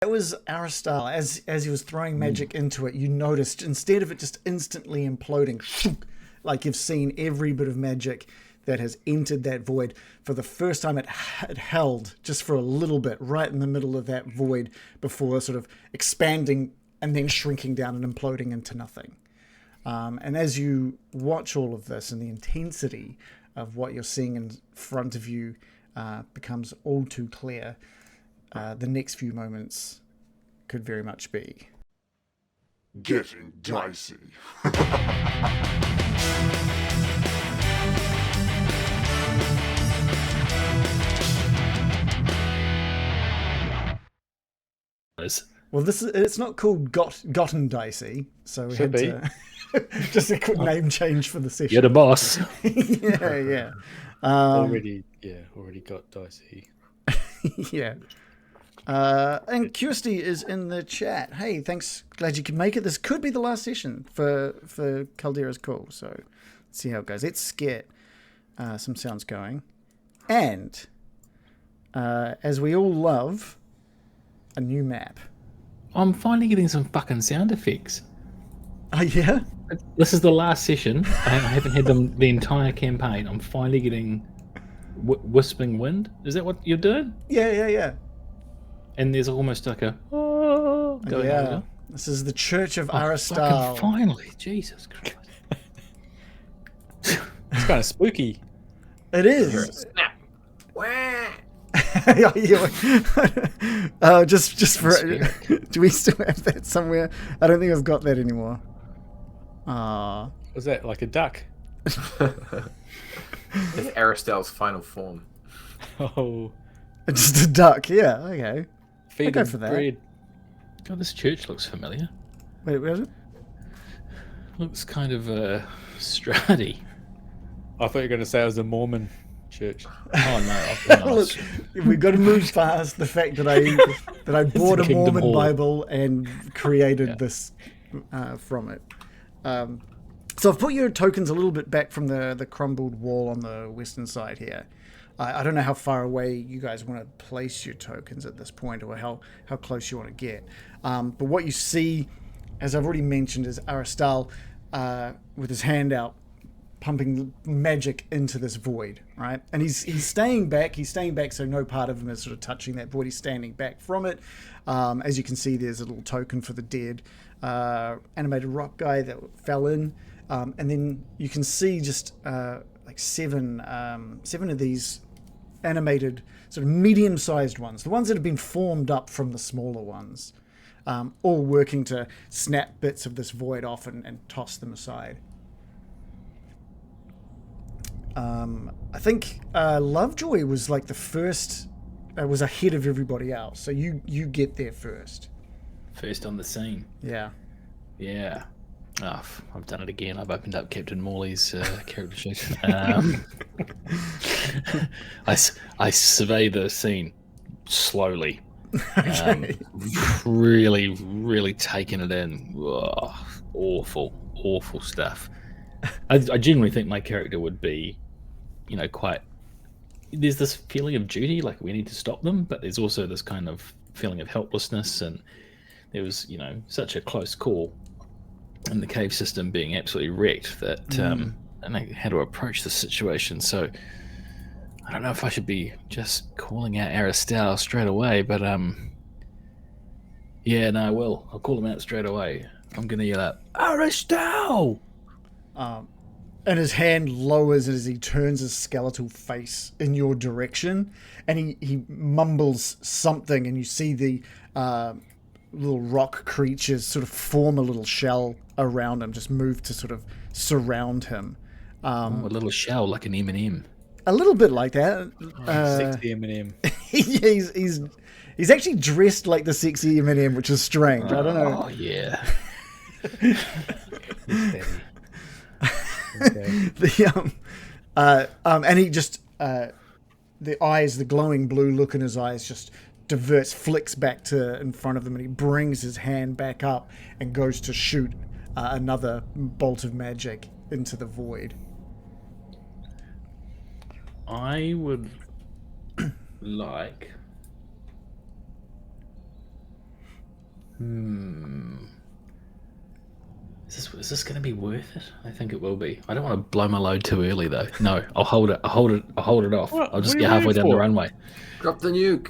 that was Aristal. As he was throwing magic into it, you noticed instead of it just instantly imploding, like you've seen every bit of magic that has entered that void, for the first time it held just for a little bit right in the middle of that void before sort of expanding and then shrinking down and imploding into nothing. And as you watch all of this and the intensity of what you're seeing in front of you becomes all too clear, the next few moments could very much be getting dicey. Well, it's not called Gotten Dicey, so we had to just a quick name change for the session. You're the boss. yeah. Already got dicey. Yeah. And Kirsty is in the chat. Hey, thanks. Glad you could make it. This could be the last session for Kalderra's call. So let's see how it goes. Let's get some sounds going. And as we all love, a new map. I'm finally getting some fucking sound effects. Oh, yeah? This is the last session. I haven't had them the entire campaign. I'm finally getting whispering wind. Is that what you're doing? Yeah. And there's almost like a going on. This is the Church of Aristal. Finally, Jesus Christ. It's kind of spooky. It is. Snap. Wah. Just for do we still have that somewhere? I don't think I've got that anymore. Was that like a duck? It's Aristal's final form. Oh, just a duck. Yeah, okay. feed go him for that. bread. God, this church looks familiar. Wait, where is it? Looks kind of Strati. I thought you were going to say it was a Mormon church. Oh no! Look, we've got to move past the fact that I bought a Kingdom Mormon Hall. Bible and created this from it. So I've put your tokens a little bit back from the crumbled wall on the western side here. I don't know how far away you guys want to place your tokens at this point, or how close you want to get. But what you see, as I've already mentioned, is Aristal with his hand out, pumping magic into this void, right? And he's staying back. He's staying back so no part of him is sort of touching that void. He's standing back from it. As you can see, there's a little token for the dead animated rock guy that fell in. And then you can see just like seven of these animated sort of medium-sized ones, the ones that have been formed up from the smaller ones, all working to snap bits of this void off and toss them aside. I think Lovejoy was like the first, was ahead of everybody else. So you get there first. First on the scene. Yeah. Yeah. Oh, I've done it again. I've opened up Captain Morley's character sheet. I survey the scene slowly. Okay. Really, really taking it in. Ugh, awful stuff. I genuinely think my character would be, quite... There's this feeling of duty, like we need to stop them, but there's also this kind of feeling of helplessness, and there was, such a close call, and the cave system being absolutely wrecked that I don't know how to approach the situation. So I don't know if I should be just calling out Aristal straight away, but yeah, no, I will. I'll call him out straight away. I'm gonna yell out, Aristal! And his hand lowers as he turns his skeletal face in your direction, and he mumbles something, and you see the little rock creatures sort of form a little shell around him, just move to sort of surround him. A little shell like an M&M. A little bit like that. Sexy M&M. He's actually dressed like the sexy M&M, which is strange. I don't know. Oh yeah. Okay. And he just the glowing blue look in his eyes just diverts, flicks back to in front of them, and he brings his hand back up and goes to shoot another bolt of magic into the void. I would like Is this going to be worth it? I think it will be. I don't want to blow my load too early though. No, I'll hold it. I'll hold it off. What? I'll just What are get you halfway waiting down the for? runway. Drop the nuke.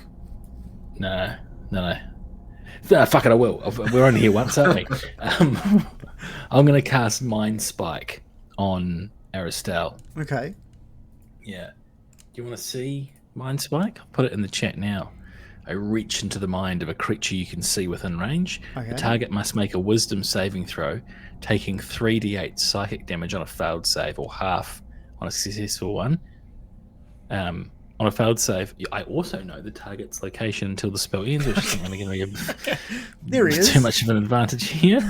No. Fuck it, I will. We're only here once, aren't we? I'm going to cast Mind Spike on Aristal. Okay. Yeah. Do you want to see Mind Spike? I'll put it in the chat now. I reach into the mind of a creature you can see within range. Okay. The target must make a wisdom saving throw, taking 3d8 psychic damage on a failed save or half on a successful one. On a failed save, I also know the target's location until the spell ends, which isn't really going to give There he is. too much of an advantage here.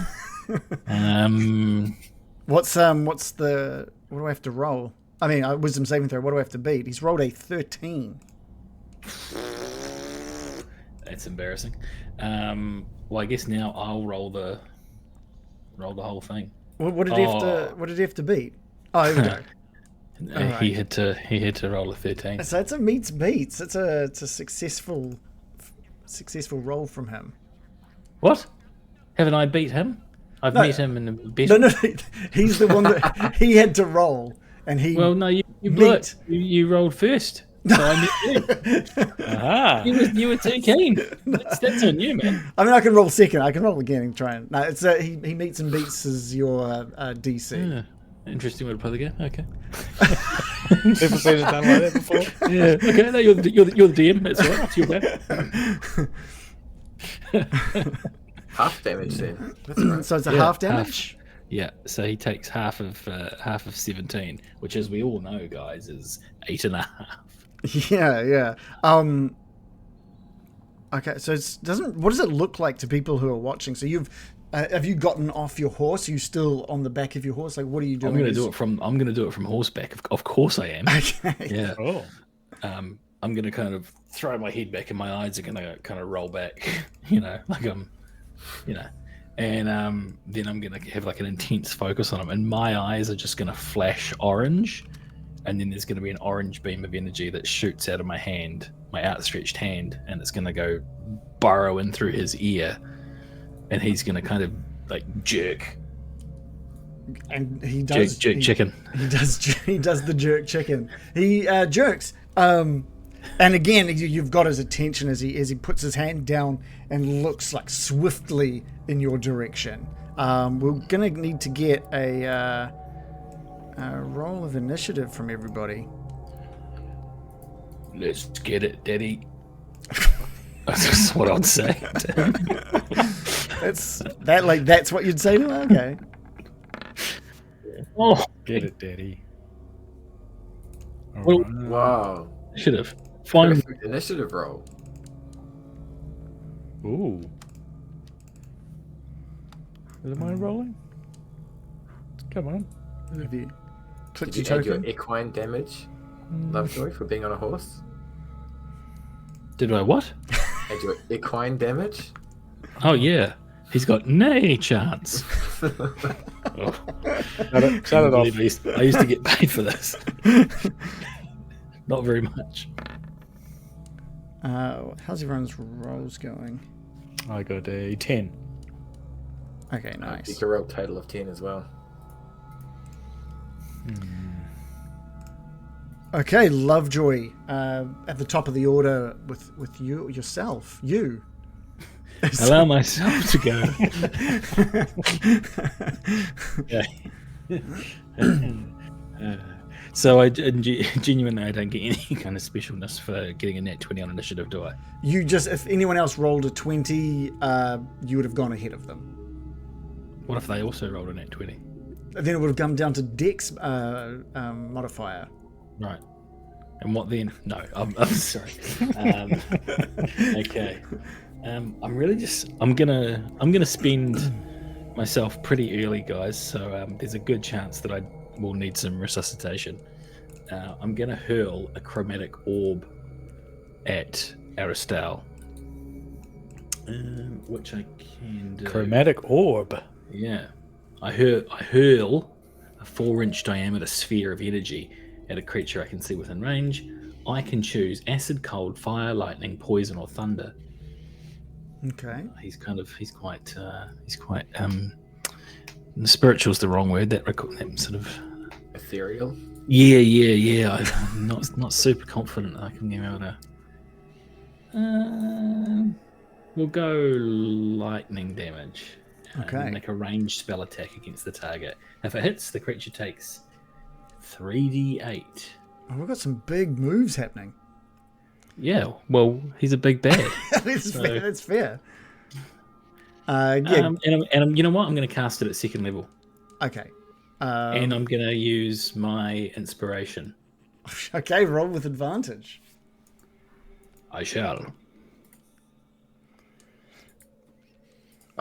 What do I have to roll? I mean, wisdom saving throw. What do I have to beat? He's rolled a 13. That's embarrassing. Well, I guess now I'll roll the whole thing. What did he have to? What did he have to beat? Oh, here we go. He had to roll a 13. So it's a meets beats. It's a successful roll from him. What? Haven't I beat him? I've No. beat him in the best. No, he's the one that he had to roll, and he. Well, no, you blew Meat. it. You rolled first. So I beat you. Aha. You were too keen. That's on you, man. I mean, I can roll second. I can roll again and try and. No, it's he meets and beats as your DC. Yeah. Interesting way to play the game. Okay. Never seen it done like that before. Yeah. Okay. No, you're the DM. That's all right. It's your bad. Half damage then. So it's a Yeah, half damage. Yeah. So he takes half of 17, which, as we all know, guys, is 8.5. Yeah. Okay, so what does it look like to people who are watching? So have you gotten off your horse? Are you still on the back of your horse? Like, what are you doing? I'm going to do it from horseback. Of course I am. Okay. Yeah. Oh. I'm going to kind of throw my head back and my eyes are going to kind of roll back, like I'm, and then I'm going to have like an intense focus on them, and my eyes are just going to flash orange, and then there's going to be an orange beam of energy that shoots out of my hand, my outstretched hand, and it's going to go burrow in through his ear, and he's going to kind of like jerk. And he does Jerk chicken. He does the jerk chicken. He jerks. And again, you've got his attention as he puts his hand down and looks like swiftly in your direction. We're gonna need to get a roll of initiative from everybody. Let's get it, Daddy. That's what I'd say. That's what you'd say to him? Okay. Oh, Get it, Daddy. Well, Alright. Wow. should have. Fine. Perfect initiative roll. Ooh. Is it mine rolling? Come on. Have you clicked Did your you add your token? equine damage, Lovejoy, for being on a horse? Did I what? Add your equine damage? Oh yeah, he's got no chance. Oh, Shut it off. I used to get paid for this. Not very much. How's everyone's rolls going? I got a 10. Okay, You nice. can roll a total of 10 as well. Okay, Lovejoy, at the top of the order with yourself. You. Allow myself to go. So genuinely, I don't get any kind of specialness for getting a nat 20 on initiative, do I? You just, if anyone else rolled a 20, you would have gone ahead of them. What if they also rolled a nat 20? Then it would have come down to Dex modifier. Right. And what then? No, I'm sorry. Okay. I'm gonna spend myself pretty early, guys. So there's a good chance that I will need some resuscitation. I'm gonna hurl a chromatic orb at Aristal, which I can do. Chromatic orb. Yeah, I hurl a 4-inch diameter sphere of energy at a creature I can see within range. I can choose acid, cold, fire, lightning, poison, or thunder. Okay. He's quite spiritual's the wrong word. That sort of Ethereal. yeah. I'm not super confident I can be able to. We'll go lightning damage. Okay. Make a ranged spell attack against the target. If it hits, the creature takes 3d8. Oh, we've got some big moves happening. Yeah, well, he's a big bad. That's So- fair. That's fair. Yeah. And you know what? I'm going to cast it at second level, Okay. and I'm going to use my inspiration. Okay. Roll with advantage. I shall.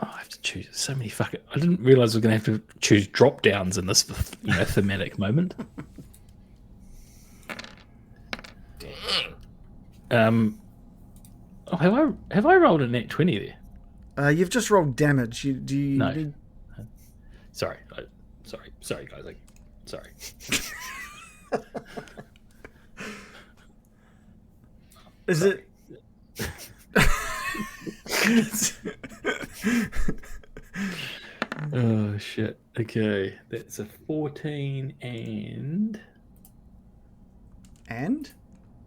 Oh, I have to choose so many fucking. I didn't realize I was going to have to choose drop downs in this, thematic moment. Oh, have I rolled a net 20 there? You've just rolled damage. Do you No. need... Sorry, guys. Sorry. Is it? Oh shit. Okay, that's a 14 and And?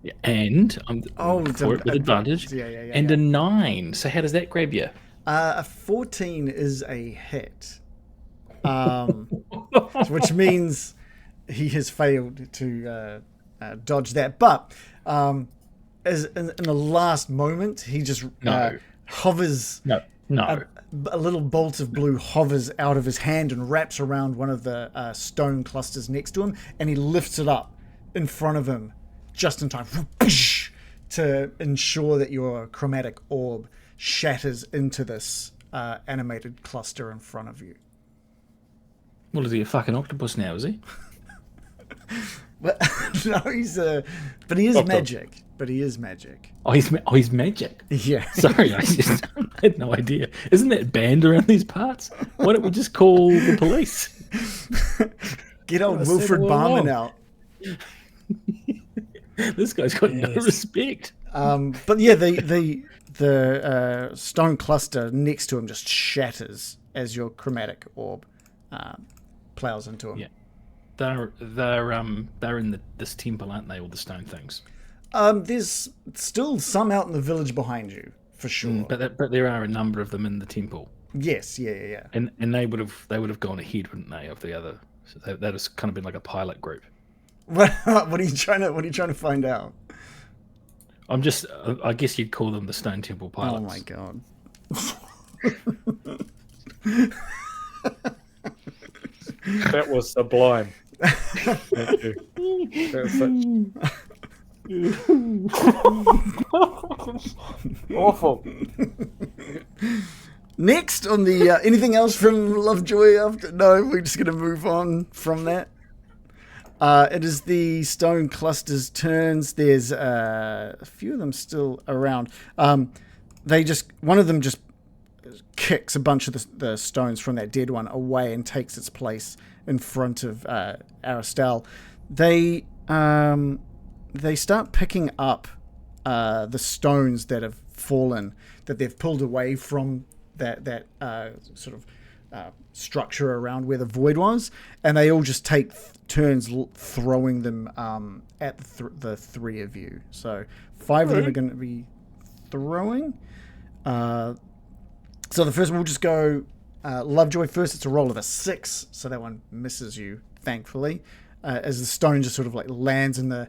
yeah, and I'm it's for it with advantage. Yeah. And a 9. So how does that grab you? A 14 is a hit, which means he has failed to dodge that. But as in the last moment, he just No. hovers. No. A little bolt of blue hovers out of his hand and wraps around one of the stone clusters next to him, and he lifts it up in front of him just in time to ensure that your chromatic orb shatters into this animated cluster in front of you. Well, is he a fucking octopus now, is he? But no, but he is Octo. magic. But he is magic. Oh, he's magic. Yeah. Sorry, I had no idea. Isn't that banned around these parts? Why don't we just call the police? Get old I said Wilfred all Barman along. out. This guy's got no respect. But yeah, the stone cluster next to him just shatters as your chromatic orb plows into him. Yeah. They're in this temple, aren't they? All the stone things. There's still some out in the village behind you, for sure. But there are a number of them in the temple, Yes, yeah. and they would have gone ahead, wouldn't they? Of the other, so that has kind of been like a pilot group. What are you trying to find out? I'm just, I guess you'd call them the Stone Temple pilots. Oh my god. That was sublime. Thank you. That was such... awful. Next on the anything else from Lovejoy after? No, we're just going to move on from that. It is the stone cluster's turns. There's a few of them still around. One of them just kicks a bunch of the stones from that dead one away and takes its place in front of Aristal. They start picking up the stones that have fallen, that they've pulled away from that sort of structure around where the void was, and they all just take turns throwing them at the three of you. So 5 of them are going to be throwing. So the first one, we'll just go Lovejoy first. It's a roll of a 6, so that one misses you, thankfully, as the stone just sort of like lands in the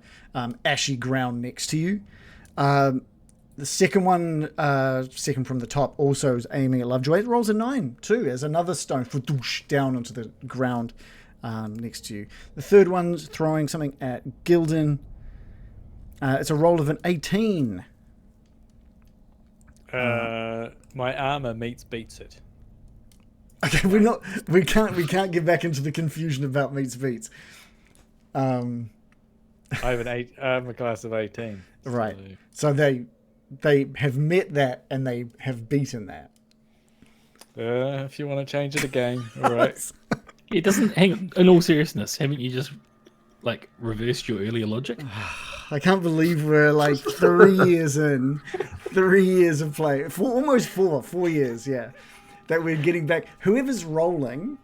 ashy ground next to you. The second one, second from the top, also is aiming at Lovejoy. It rolls a 9 too, as another stone down onto the ground next to you. The third one's throwing something at Gildan. It's a roll of an 18. My armor beats it. Okay, we can't get back into the confusion about meets beats. I have a class of 18. Right. So they have met that and they have beaten that. If you want to change it again, all right. It doesn't hang. In all seriousness, haven't you just like reversed your earlier logic? I can't believe we're like 3 years in. 3 years of play. Almost 4 years, yeah. That we're getting back. Whoever's rolling,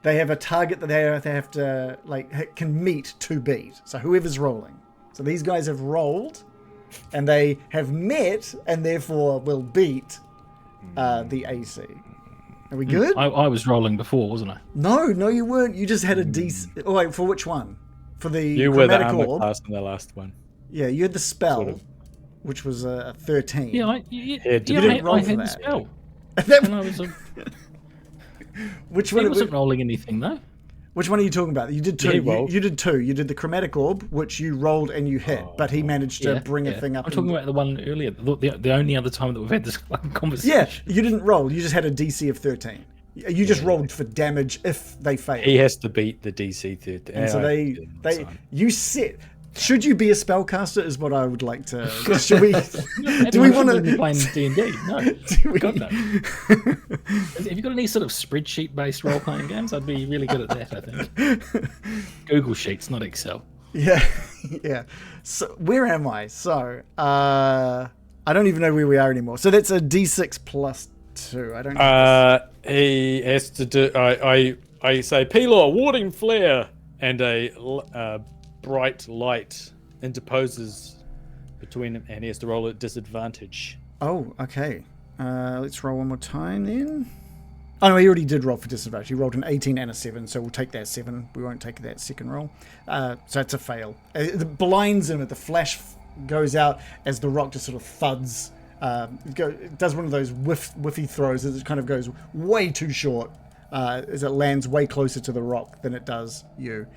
they have a target that they have to, like, can meet to beat. So whoever's rolling. So these guys have rolled, and they have met, and therefore will beat the AC. Are we good? I was rolling before, wasn't I? No, you weren't. You just had a decent... Oh, wait, for which one? For the You were the chromatic armor orb? class in the last one. Yeah, you had the spell, Sort of. which was a 13. Yeah, I didn't roll for had the that. spell. That- And I was, which I one? wasn't rolling anything, though. Which one are you talking about? You did two. He rolled. You did two. You did the chromatic orb, which you rolled and you hit, but he managed to bring a thing up. I'm talking about the one earlier, the only other time that we've had this conversation. Yeah, you didn't roll. You just had a DC of 13. You just rolled for damage if they failed. He has to beat the DC 13. And so you set. Should you be a spellcaster? Is what I would like to. Should we? Do we want to be playing D&D? No. we- God no. Have you got any sort of spreadsheet-based role-playing games? I'd be really good at that. I think. Google Sheets, not Excel. Yeah, yeah. So where am I? So I don't even know where we are anymore. So that's a D6 plus 2. I don't. He has to do. I say, Pelor, warding flare, and a bright light interposes between him, and he has to roll at disadvantage. Oh, okay. Let's roll one more time then. Oh no, he already did roll for disadvantage. He rolled an 18 and a 7, so we'll take that 7. We won't take that second roll. So it's a fail. It blinds him. The flash goes out as the rock just sort of thuds. It does one of those whiffy throws as it kind of goes way too short as it lands way closer to the rock than it does you.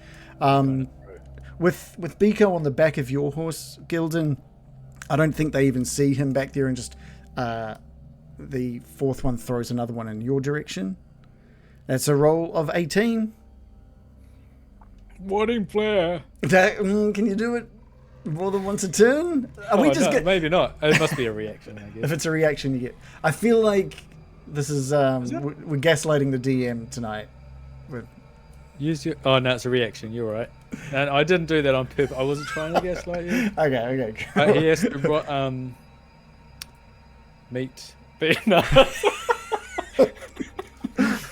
With Biko on the back of your horse, Gildan, I don't think they even see him back there, and just the fourth one throws another one in your direction. That's a roll of 18. Warding flare. Can you do it more than once a turn? Maybe not. It must be a reaction, I guess. If it's a reaction, you get. I feel like this is we're gaslighting the DM tonight. Use your. Oh no, it's a reaction. You're right. And I didn't do that on purpose. I wasn't trying to gaslight you. Okay. He has to meet. No.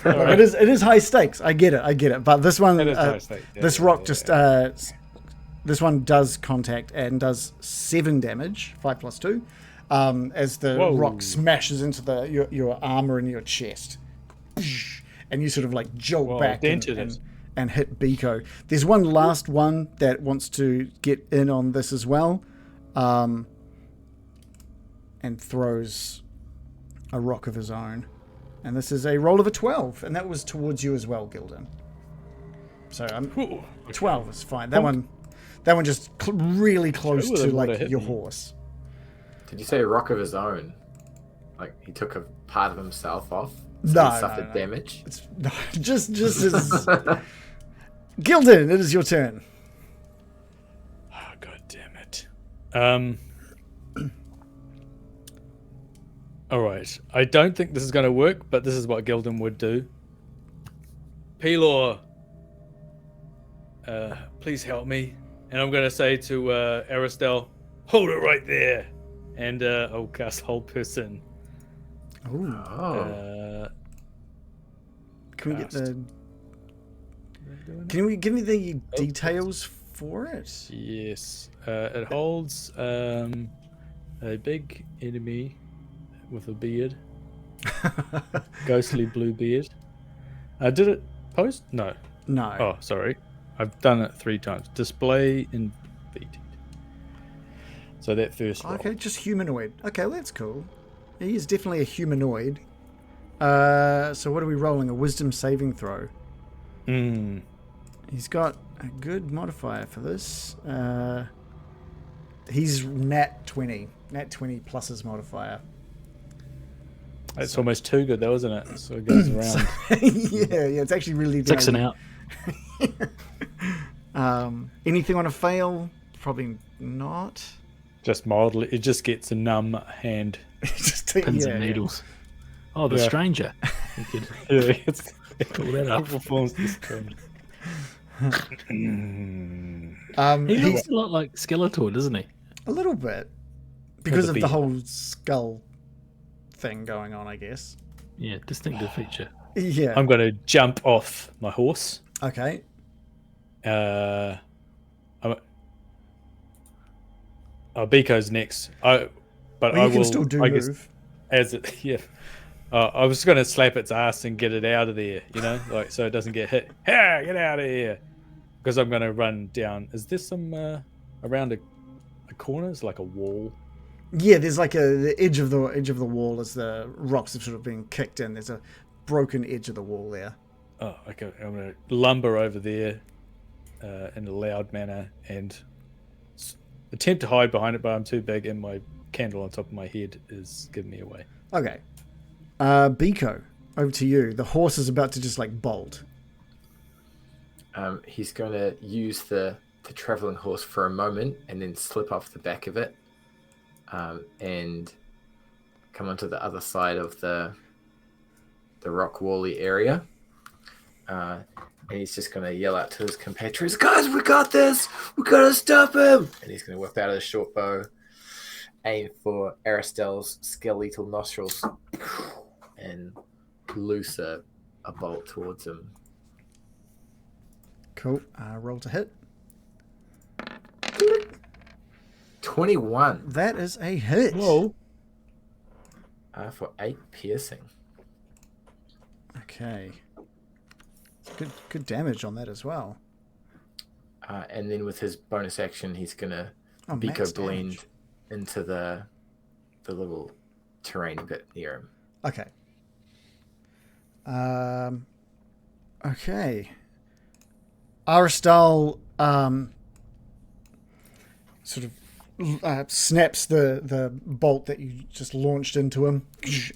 It is high stakes. I get it. But this one, It is high stakes, yeah, this yeah, rock yeah, just this one does contact and does 7 damage, 5 plus 2, as the rock smashes into your armor and your chest, and you sort of like jolt back and hit Biko. There's one last one that wants to get in on this as well, and throws a rock of his own. And this is a roll of a 12, and that was towards you as well, Gildan. So 12 is fine. That one just really close to like your horse. Did you say a rock of his own? Like he took a part of himself off? So No, he suffered damage? It's just as Gildan, it is your turn. Oh, God damn it. All right. I don't think this is going to work, but this is what Gildan would do. Pelor, please help me. And I'm going to say to Aristal, hold it right there. And I'll cast Hold Person. Oh. Can we get the... Can we give me the details for it? Yes. It holds a big enemy with a beard. Ghostly blue beard. Did it post? No. No. Oh, sorry. I've done it 3 times. Display in VT. So that first roll. Okay, just humanoid. Okay, well, that's cool. He is definitely a humanoid. So what are we rolling? A wisdom saving throw. He's got a good modifier for this. He's nat 20. Nat 20 plus his modifier. It's almost too good though, isn't it? So it goes around. yeah, it's actually really good. 6 and out. Anything on a fail? Probably not. Just mildly. It just gets a numb hand. Just Pins and needles. Oh, the stranger. You could Yeah, it's pull that up. performs this turn. He He's looks a lot like Skeletor, doesn't he? a little bit because a of the beard. whole skull thing going on, I guess. Yeah, distinctive feature. Yeah. I'm going to jump off my horse. Okay. I'm, Biko's next. But Well, I you will. can still do I guess, move. as it, yeah. I was going to slap its ass and get it out of there, like so it doesn't get hit. Hey, get out of here! Because I'm going to run down. Is there some around a corner? Is like a wall? Yeah, there's like the edge of the wall as the rocks have sort of been kicked in. There's a broken edge of the wall there. Oh, okay. I'm going to lumber over there in a loud manner and attempt to hide behind it, but I'm too big, and my candle on top of my head is giving me away. Okay. Biko, over to you. The horse is about to just like bolt. He's going to use the traveling horse for a moment and then slip off the back of it and come onto the other side of the rock wally area. And he's just going to yell out to his compatriots, "Guys, we got this! We got to stop him!" And he's going to whip out his short bow, aim for Aristal's skeletal nostrils, and loose a bolt towards him. Cool. Roll to hit. 21 That is a hit. Whoa. for 8 piercing. Okay. Good damage on that as well. And then with his bonus action, he's going to Oh, Biko max blend damage. into the little terrain bit near him. Okay. Okay. Aristal sort of snaps the bolt that you just launched into him,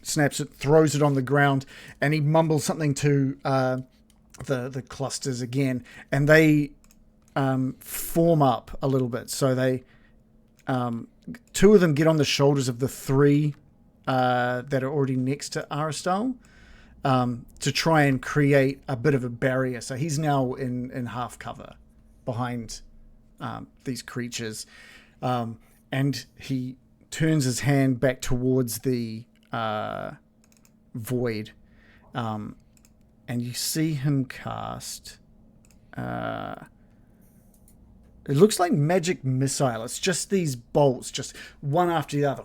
snaps it, throws it on the ground, and he mumbles something to the clusters again, and they form up a little bit. So they two of them get on the shoulders of the three that are already next to Aristal to try and create a bit of a barrier. So he's now in half cover behind these creatures. And he turns his hand back towards the void. And you see him cast... it looks like magic missile. It's just these bolts, just one after the other,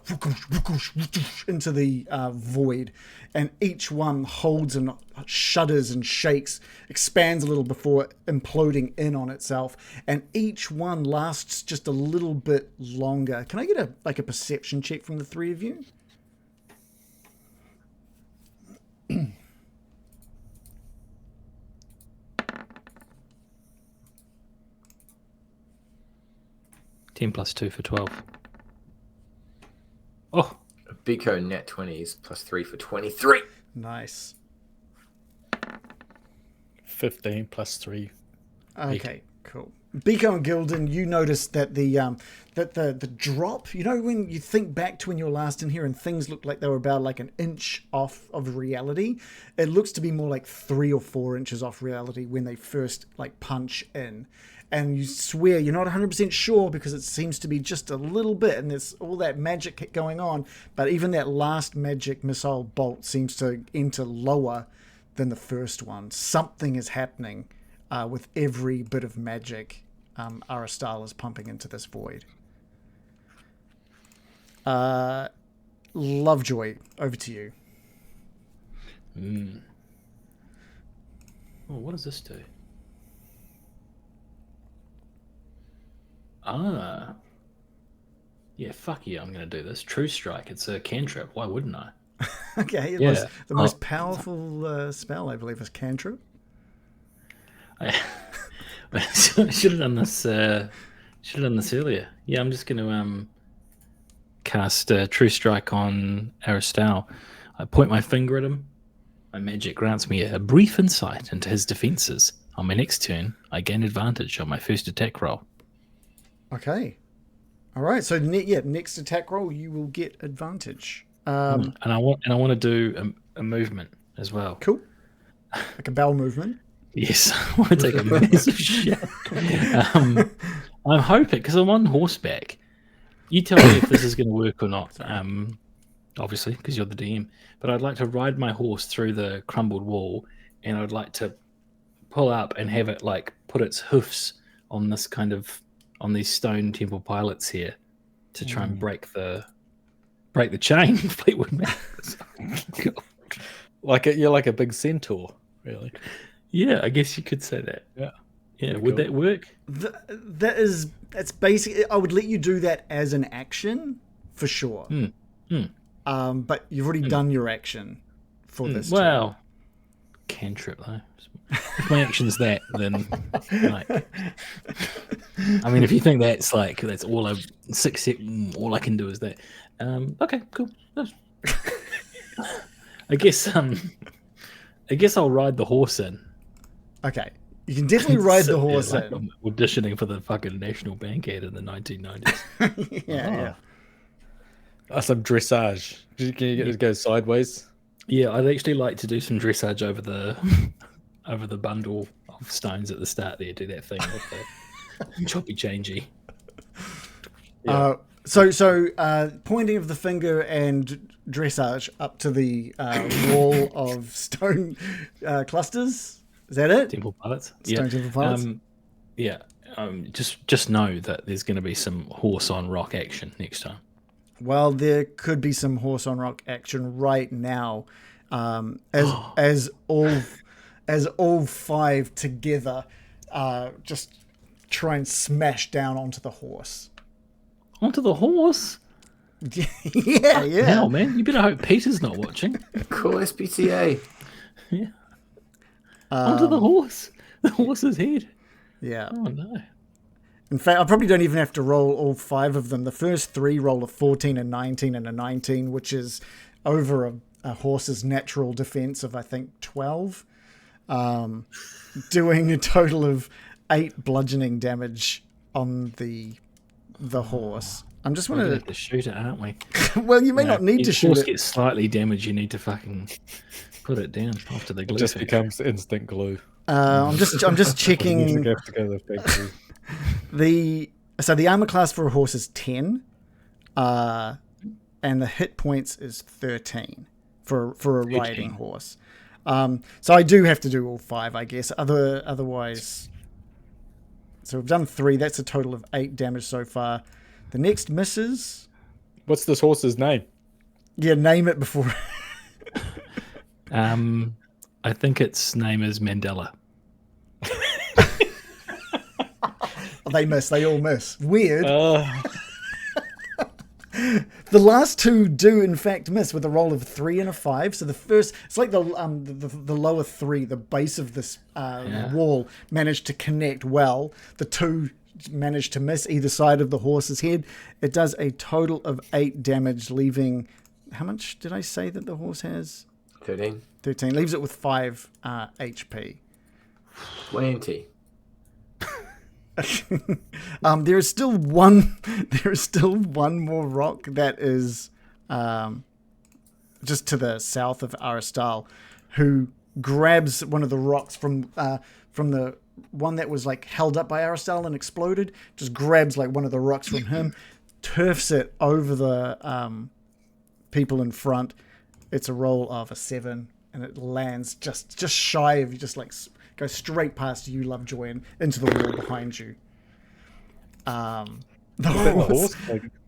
into the void. And each one holds and shudders and shakes, expands a little before imploding in on itself. And each one lasts just a little bit longer. Can I get a perception check from the three of you? Ten plus 2 for 12. Oh, Biko net 20s plus 3 for 23. Nice. 15 plus 3. Okay, cool. Biko and Gildan, you notice that the drop, when you think back to when you were last in here and things looked like they were about like an inch off of reality, it looks to be more like 3 or 4 inches off reality when they first like punch in. And you swear you're not 100% sure because it seems to be just a little bit and there's all that magic going on. But even that last magic missile bolt seems to enter lower than the first one. Something is happening with every bit of magic Aristal is pumping into this void. Lovejoy, over to you. Oh, what does this do? Yeah, fuck yeah, I'm going to do this. True Strike, it's a cantrip. Why wouldn't I? Okay, Yeah. the most powerful spell, I believe, is cantrip. I should have done this. Should have done this earlier. Yeah, I'm just going to cast True Strike on Aristal. I point my finger at him. My magic grants me a brief insight into his defenses. On my next turn, I gain advantage on my first attack roll. Okay. All right. So next attack roll, you will get advantage. And I want to do a movement as well. Cool. Like a bowel movement. Yes, I want to take a massive shit. I'm hoping, because I'm on horseback. You tell me if this is going to work or not. Obviously, because you're the DM. But I'd like to ride my horse through the crumbled wall, and I'd like to pull up and have it like put its hoofs on this kind of on these stone temple pilots here to try and break the chain. Fleetwood Mac. You're like a big centaur, really. Yeah, I guess you could say that. Yeah. Yeah, Pretty would cool. that work? That's basically. I would let you do that as an action for sure. But you've already done your action for this. Well, cantrip though. If my action's that, then like, I mean, if you think that's all I 6 seconds, all I can do is that. Okay, cool. I guess I'll ride the horse in. Okay, you can definitely ride the horse like in. I'm auditioning for the fucking National Bank ad in the 1990s. Yeah. Some dressage. Can you get it to go sideways? Yeah, I'd actually like to do some dressage over the bundle of stones at the start there. Do that thing with the choppy changey. So pointing of the finger and dressage up to the wall of stone clusters. Is that it? Temple pilots. Stone temple pilots. Just know that there's going to be some horse on rock action next time. Well, there could be some horse on rock action right now, as all 5 together just try and smash down onto the horse. Onto the horse? Yeah. Hell, man, you better hope Peter's not watching. Cool SPTA. Yeah. Onto the horse. The horse's head. Yeah. Oh no. In fact, I probably don't even have to roll all 5 of them. The first 3 roll a 14, a 19, and a 19, which is over a horse's natural defense of, I think, 12. Doing a total of 8 bludgeoning damage on the horse. I'm just We're want gonna have to shoot it, aren't we? Well, you may not need to If shoot horse it. gets slightly damaged, you need to fucking put it down after the glue. It just factory. becomes instant glue. I'm just checking. You have to go to the factory. The armor class for a horse is 10, and the hit points is 13 for a riding horse. So I do have to do all 5, I guess. Otherwise, so we've done 3. That's a total of 8 damage so far. The next misses. What's this horse's name? Yeah, name it before. I think its name is Mandela. They miss. They all miss. Weird. The last 2 do in fact miss with a roll of 3 and a 5. So the first, it's like the lower 3, the base of this wall managed to connect well. The 2 managed to miss either side of the horse's head. It does a total of 8 damage, leaving, how much did I say that the horse has? 13. 13. Leaves it with 5 HP. 20. There is still one more rock that is just to the south of Aristal, who grabs one of the rocks from the one that was like held up by Aristal and exploded. Just grabs like one of the rocks from him, turfs it over the people in front. It's a roll of a 7, and it lands just shy of you, just like goes straight past you, Lovejoy, and into the wall behind you. The horse.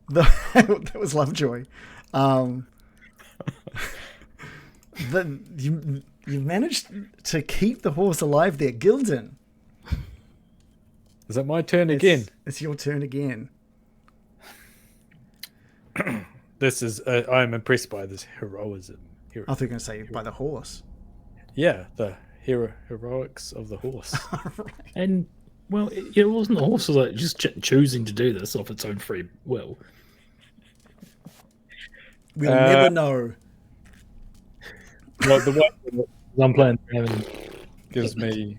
That was Lovejoy. You managed to keep the horse alive there, Gildan. Is it my turn again? It's your turn again. This is. I'm impressed by this heroism. I thought you were going to say by the horse. Yeah, the heroics of the horse. Right. And well, it wasn't the horse like just choosing to do this off its own free will. We'll never know. Well, the one I'm playing Raven. gives me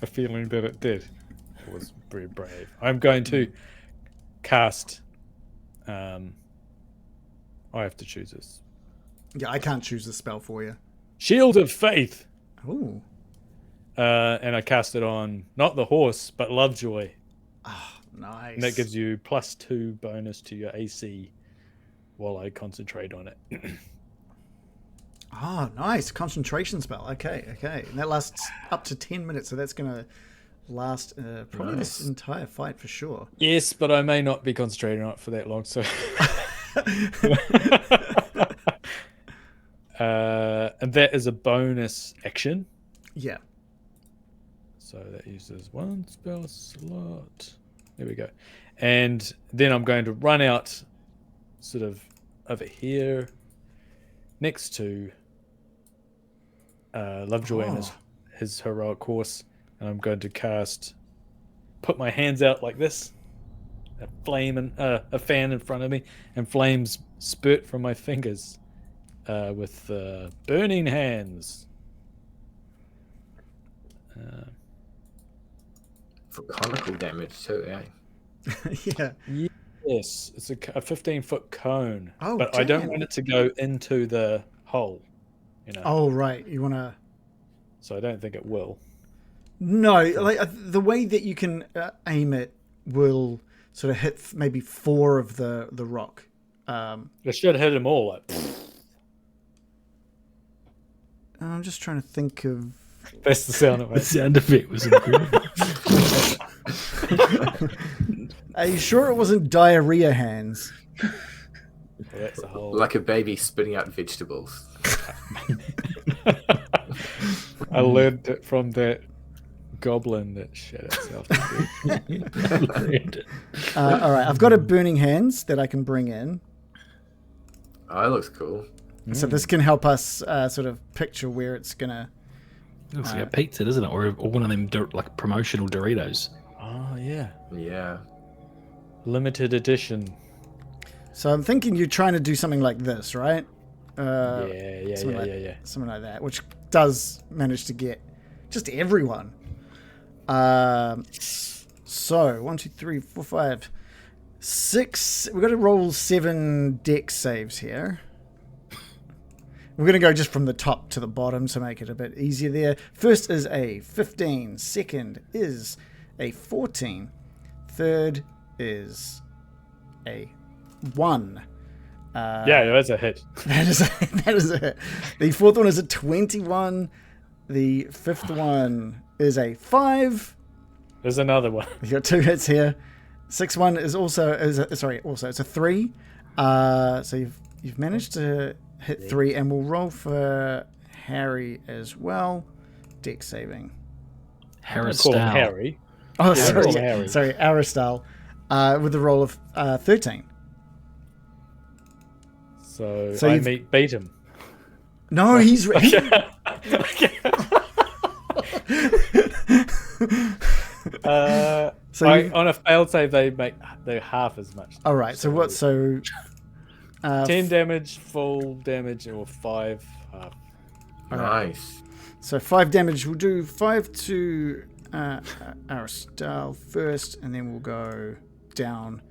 a feeling that it did. It was very brave. I'm going to cast. I have to choose this. Yeah, I can't choose the spell for you. Shield of Faith. Ooh. and I cast it on not the horse, but Lovejoy. Nice. And that gives you +2 bonus to your AC while I concentrate on it. Oh, nice. Concentration spell. Okay. And that lasts up to 10 minutes, so that's going to last probably this entire fight for sure. Yes, but I may not be concentrating on it for that long, so... and that is a bonus action. Yeah. So that uses 1 spell slot. There we go. And then I'm going to run out sort of over here next to Lovejoy and his heroic horse. And I'm going to put my hands out like this, a fan in front of me, and flames spurt from my fingers with burning hands. For conical damage too, eh? Yeah. Yes, it's a 15-foot cone. Oh, but I don't damn. want it to go into the hole. Oh, right. You want to... So I don't think it will. No, like the way that you can aim it will sort of hit maybe 4 of the rock. It should hit them all. I'm just trying to think of... That's the sound of The it. sound effect was incredible. Are you sure it wasn't diarrhea hands? That's a whole... Like a baby spitting out vegetables. I learned it from that goblin that shit itself. All right, I've got a burning hands that I can bring in. Oh, that looks cool. So this can help us sort of picture where it's going to... Looks like a pizza, doesn't it? Or one of them like promotional Doritos. Oh, yeah. Yeah. Limited edition. So I'm thinking you're trying to do something like this, right? Yeah. Something like that, which does manage to get just everyone. So 1, 2, 3, 4, 5, 6. We've got to roll 7 dex saves here. We're going to go just from the top to the bottom to make it a bit easier there. First is a 15. Second is a 14. Third is a 1. Yeah, that's a hit. That is a hit. The fourth one is a 21. The fifth one is a 5. There's another one. You got 2 hits here. Sixth one is also it's a 3. So you've managed to hit 3, and we'll roll for Harry as well. Dex saving. Aristal. Harry. Oh, Yeah, sorry, call him Harry. sorry, Aristal, with a roll of 13. So So I you've- beat him. No, he's So on a failed save, they're half as much. all right. So what? So 10 damage, full damage, or 5 half. Nice. So 5 damage. We'll do 5 to Aristal first, and then we'll go down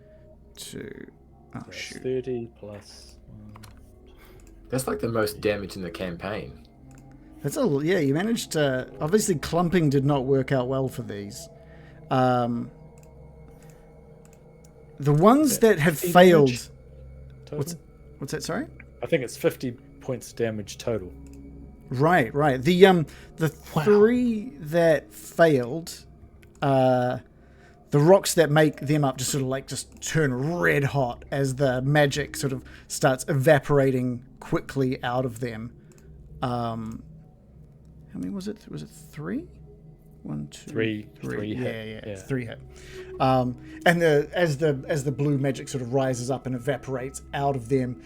to. Oh That's shoot! 30 plus. That's like the most damage in the campaign. That's yeah. You managed to. Obviously, clumping did not work out well for these. The ones that have 50 failed. damage total? What's that? Sorry. I think it's 50 points damage total. Right. The 3 that failed, the rocks that make them up just turn red hot as the magic sort of starts evaporating quickly out of them. How many was it? Was it 3? 1, 2, Three Yeah, hit. it's 3 hit. And as the blue magic sort of rises up and evaporates out of them,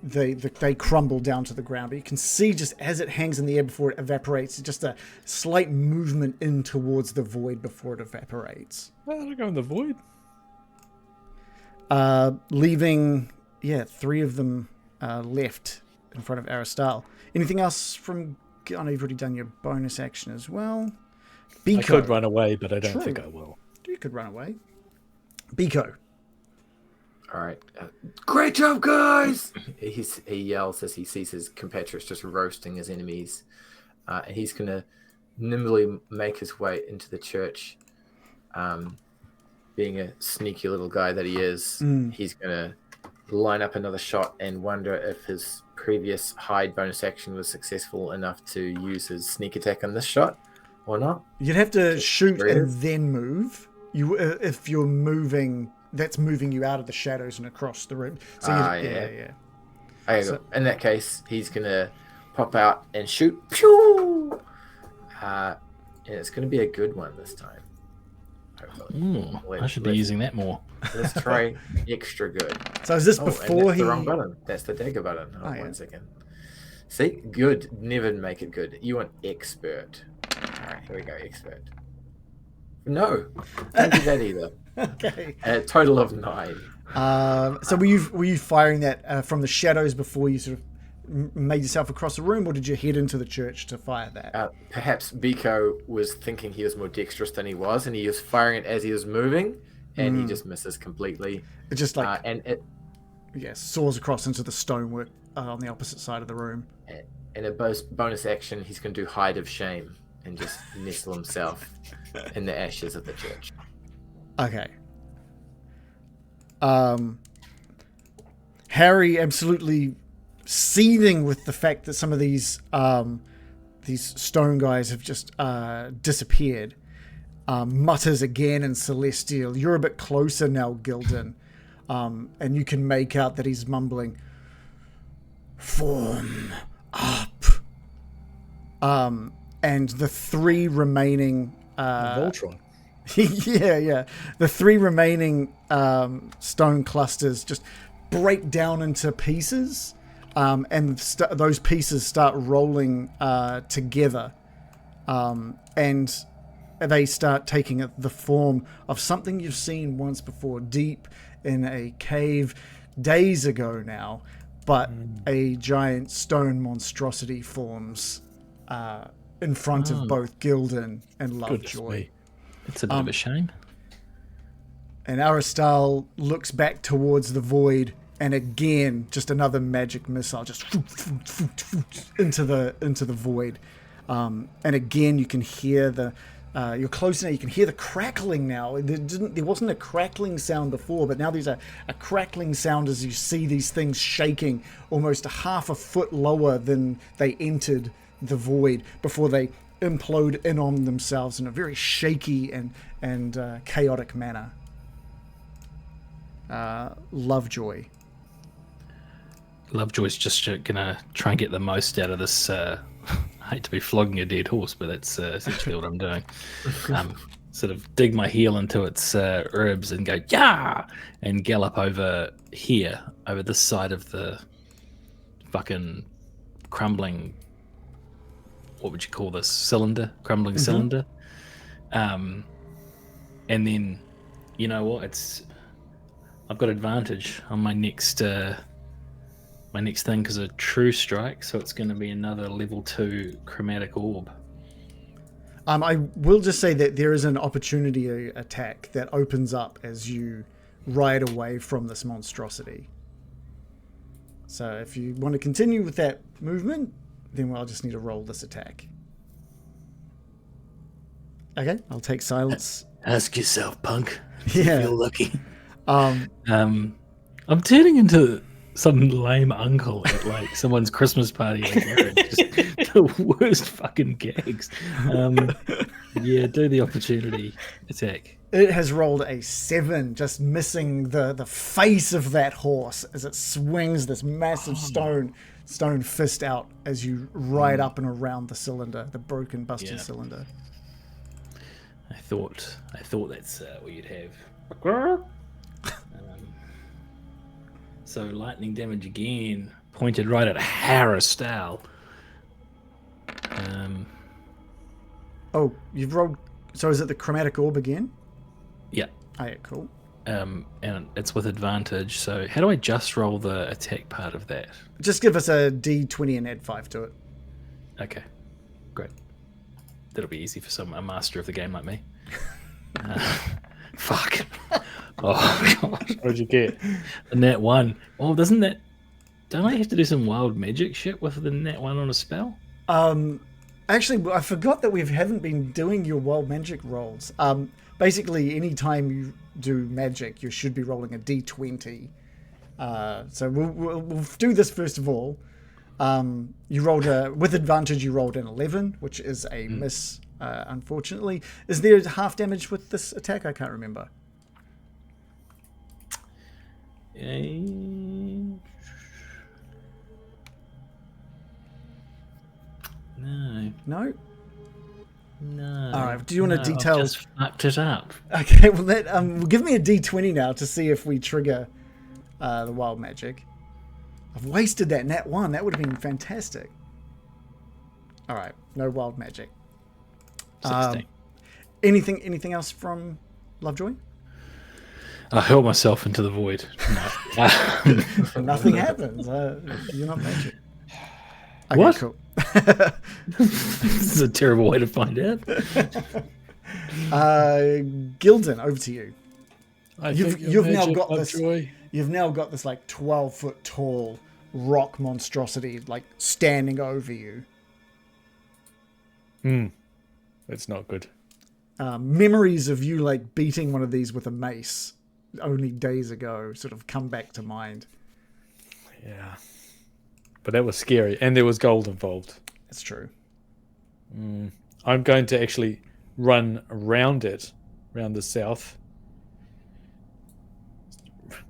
they crumble down to the ground. But you can see just as it hangs in the air before it evaporates, just a slight movement in towards the void before it evaporates. Well, I'll go in the void. Leaving 3 of them left in front of Aristal. Anything else from... I know you've already done your bonus action as well. Biko. I could run away, but I don't True. think I will. You could run away. Biko. All right. Great job, guys! He yells as he sees his compatriots just roasting his enemies. And he's going to nimbly make his way into the church. Being a sneaky little guy that he is, he's going to line up another shot and wonder if his previous hide bonus action was successful enough to use his sneak attack on this shot or not. You'd have to shoot and then move. If you're moving, that's moving you out of the shadows and across the room. So yeah. Okay, so, in that case, he's going to pop out and shoot. Pew! And it's going to be a good one this time. I should be using that more. Let's try extra good. So is this before that's the wrong button? That's the dagger button. One second. See, good. Never make it good. You want expert. All right, here we go. Expert. No, don't do that either. Okay. A total of 9. So were you firing that from the shadows before you sort of made yourself across the room, or did you head into the church to fire that? Perhaps Biko was thinking he was more dexterous than he was, and he was firing it as he was moving, and he just misses completely. It just like soars across into the stonework on the opposite side of the room. And a bonus action, he's going to do hide of shame and just nestle himself in the ashes of the church. Okay. Harry absolutely seething with the fact that some of these stone guys have just disappeared, mutters again in Celestial. You're a bit closer now, Gildan, and you can make out that he's mumbling, "Form up." And the 3 remaining Voltron. yeah. The 3 remaining stone clusters just break down into pieces. And those pieces start rolling together, and they start taking the form of something you've seen once before, deep in a cave days ago now. But a giant stone monstrosity forms in front of both Gildan and Lovejoy. It's a bit of a shame. And Aristal looks back towards the void. And again, just another magic missile, just into the void. And again, you can hear you're close now. You can hear the crackling now. There wasn't a crackling sound before, but now there's a crackling sound as you see these things shaking almost a half a foot lower than they entered the void before they implode in on themselves in a very shaky and chaotic manner. Lovejoy's just gonna try and get the most out of this. I hate to be flogging a dead horse, but that's essentially what I'm doing. Sort of dig my heel into its ribs and go, "Yeah!" and gallop over here, over this side of the fucking crumbling, what would you call this? Cylinder? Crumbling cylinder. And then, you know what? I've got advantage on my next thing because of true strike, so it's going to be another level 2 chromatic orb. I will just say that there is an opportunity attack that opens up as you ride away from this monstrosity. So if you want to continue with that movement, then I'll just need to roll this attack. Okay, I'll take silence. Ask yourself, punk. Yeah. You feel lucky. Um, I'm turning into some lame uncle at like someone's Christmas party. Like, just the worst fucking gags. Yeah, do the opportunity attack. It has rolled a 7, just missing the face of that horse as it swings this massive stone fist out as you ride up and around the cylinder, the broken, busted cylinder. I thought that's what you'd have. So lightning damage again, pointed right at Aristal. Oh, you've rolled. So is it the chromatic orb again? Yeah. Oh, yeah, cool. And it's with advantage. So how do I just roll the attack part of that? Just give us a D20 and add 5 to it. Okay, great. That'll be easy for a master of the game like me. Fuck. Oh god. What did you get? A nat 1. Oh, don't I have to do some wild magic shit with the nat 1 on a spell? Actually, I forgot that we haven't been doing your wild magic rolls. Basically, anytime you do magic, you should be rolling a d20. So we'll do this first of all. You rolled with advantage. You rolled an 11, which is a miss. Unfortunately, is there half damage with this attack? I can't remember. No. No. All right. Do you want to detail? I've just fucked it up. Okay. Well, give me a d20 now to see if we trigger the wild magic. I've wasted that nat 1. That would have been fantastic. All right. No wild magic. 16. Anything else from Lovejoy? I hurled myself into the void. No. Nothing happens. You're not magic. Okay, What? Cool. This is a terrible way to find out. Gildan, over to you. You've now got this. You've now got this like 12-foot tall rock monstrosity like standing over you. That's not good. Memories of you like beating one of these with a mace only days ago sort of come back to mind. Yeah. But that was scary. And there was gold involved. That's true. I'm going to actually run around it, around the south,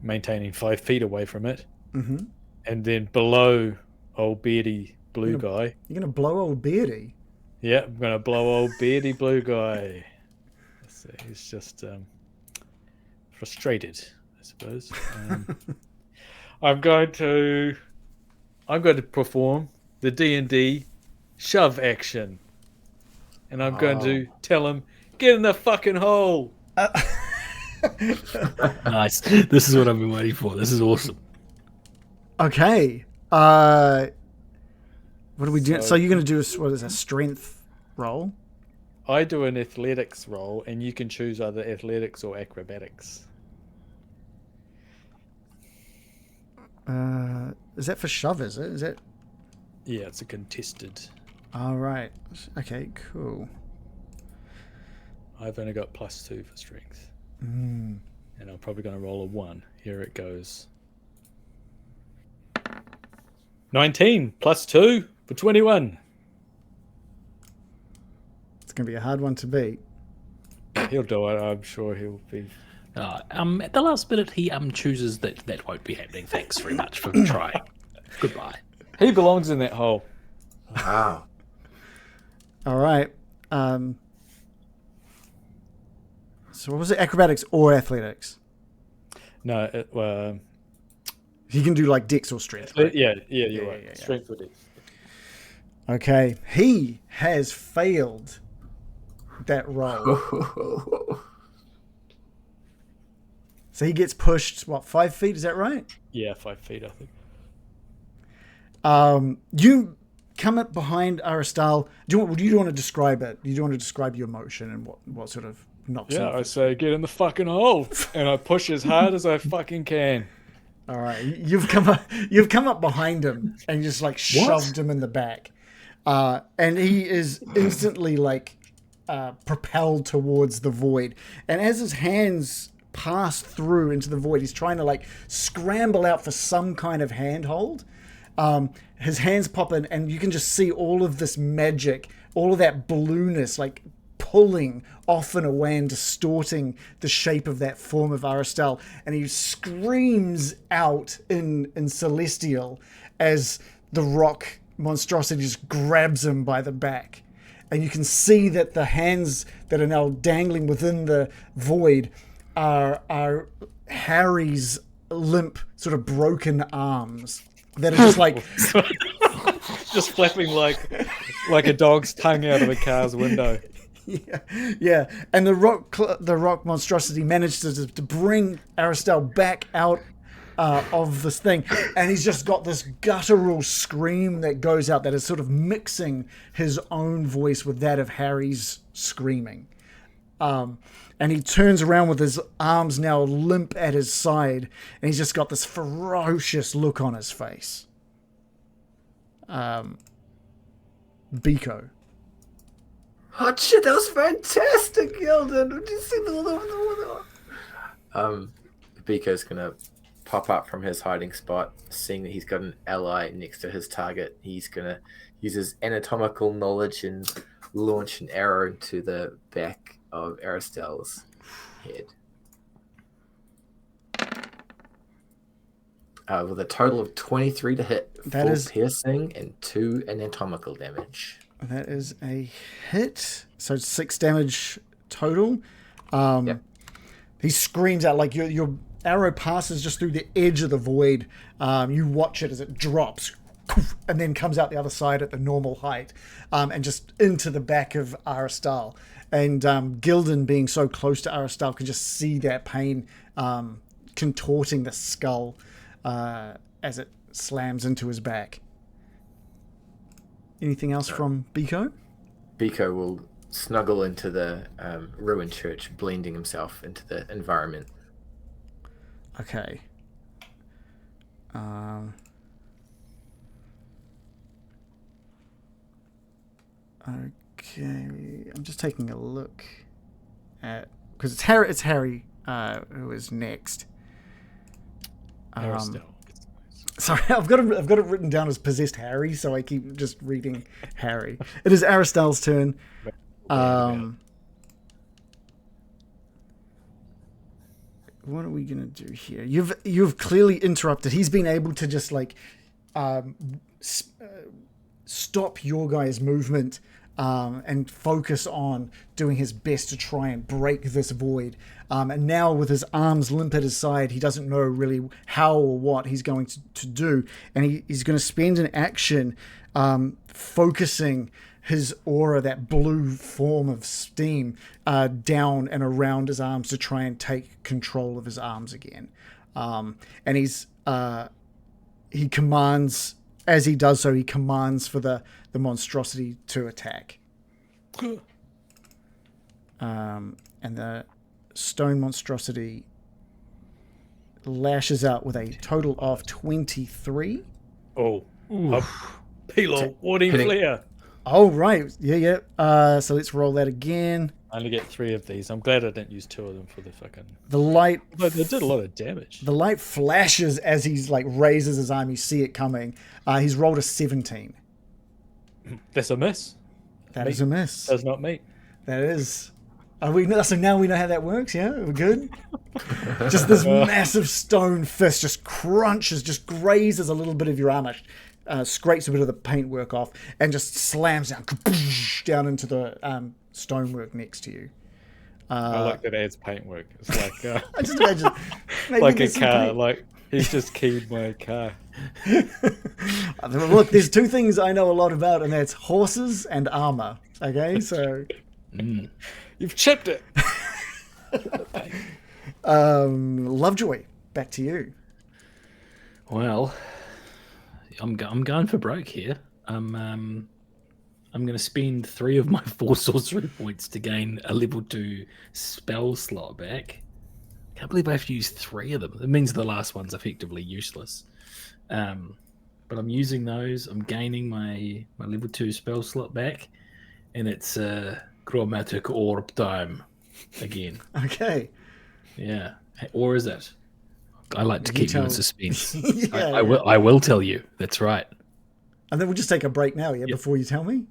maintaining 5 feet away from it. Mm-hmm. And then below old beardy blue guy. You're going to blow old Beardy? Yeah, I'm going to blow old beardy blue guy. So he's just frustrated, I suppose. I'm going to perform the D&D shove action. And I'm going to tell him, get in the fucking hole. Nice. This is what I've been waiting for. This is awesome. Okay. What are we doing? So you're going to do a strength roll? I do an athletics roll, and you can choose either athletics or acrobatics. Is that for shove, is it? Is it? Yeah, it's a contested. All right. Okay, cool. I've only got +2 for strength. Mm. And I'm probably going to roll a 1. Here it goes. 19 +2 for 21. It's going to be a hard one to beat. He'll do it. I'm sure he'll be. At the last minute, he chooses that won't be happening. Thanks very much for trying. Goodbye. He belongs in that hole. Wow. All right. So what was it? Acrobatics or athletics? No, You can do like dex or strength. Right? yeah, you're right. Yeah. Strength or dex. Okay. He has failed that roll. So he gets pushed, 5 feet? Is that right? Yeah, 5 feet, I think. You come up behind Aristal. Do you want to describe it? Do you want to describe your motion and what sort of knocks him? Yeah, I say, get in the fucking hole. And I push as hard as I fucking can. All right. You've come up behind him and you just like shoved him in the back. And he is instantly like propelled towards the void. And as his hands pass through into the void, he's trying to like scramble out for some kind of handhold. His hands pop in and you can just see all of this magic, all of that blueness like pulling off and away and distorting the shape of that form of Aristal. And he screams out in Celestial as the rock monstrosity just grabs him by the back. And you can see that the hands that are now dangling within the void are Harry's limp, sort of broken arms that are just like just flapping like a dog's tongue out of a car's window. Yeah. And the rock monstrosity managed to bring Aristal back out of this thing, and he's just got this guttural scream that goes out that is sort of mixing his own voice with that of Harry's screaming. And he turns around with his arms now limp at his side, and he's just got this ferocious look on his face. Biko. Oh shit, that was fantastic, Gildan. Did you see the Biko's gonna pop up from his hiding spot, seeing that he's got an ally next to his target. He's gonna use his anatomical knowledge and launch an arrow to the back of Aristal's head. With a total of 23 to hit, That 4 is- piercing and 2 anatomical damage. That is a hit. So 6 damage total. Yep. He screams out like your arrow passes just through the edge of the void. You watch it as it drops and then comes out the other side at the normal height and just into the back of Aristal. And Gildan, being so close to Aristal, can just see that pain contorting the skull as it slams into his back. Anything else from Biko? Biko will snuggle into the ruined church, blending himself into the environment. Okay. Okay. I'm just taking a look at, because it's Harry who is next. Aristal. Sorry, I've got it written down as possessed Harry, so I keep just reading Harry. It is Aristal's turn. What are we gonna do here? You've clearly interrupted. He's been able to just like stop your guys' movement and focus on doing his best to try and break this void. And now with his arms limp at his side, he doesn't know really how or what he's going to do. And he's going to spend an action focusing his aura, that blue form of steam, down and around his arms to try and take control of his arms again. And he commands, as he does so, he commands for the monstrosity to attack. And the stone monstrosity lashes out with a total of 23. Oh. Pelo, warding flare. Oh, right. Yeah. So let's roll that again. I only get 3 of these. I'm glad I didn't use 2 of them for the fucking... The light... But they did a lot of damage. The light flashes as he's like raises his arm. You see it coming. He's rolled a 17. That's a miss. That is a miss. Does not meet. That is. So now we know how that works, yeah? We're good? Just this massive stone fist just crunches, just grazes a little bit of your armor, scrapes a bit of the paintwork off, and just slams down into the stonework next to you. I like that adds paintwork. It's like... I just imagine... like a car, like... He's just keyed my car. Look, there's 2 things I know a lot about, and that's horses and armor. Okay, so... You've chipped it. Lovejoy, back to you. Well, I'm going for broke here. I'm going to spend 3 of my 4 sorcery points to gain a level 2 spell slot back. Can't believe I have to use 3 of them. It means the last one's effectively useless. But I'm using those. I'm gaining my level 2 spell slot back, and it's chromatic orb time again. Okay. Yeah. Or is it? I like to keep you in suspense. Yeah, I will tell you. That's right. And then we'll just take a break now, before you tell me.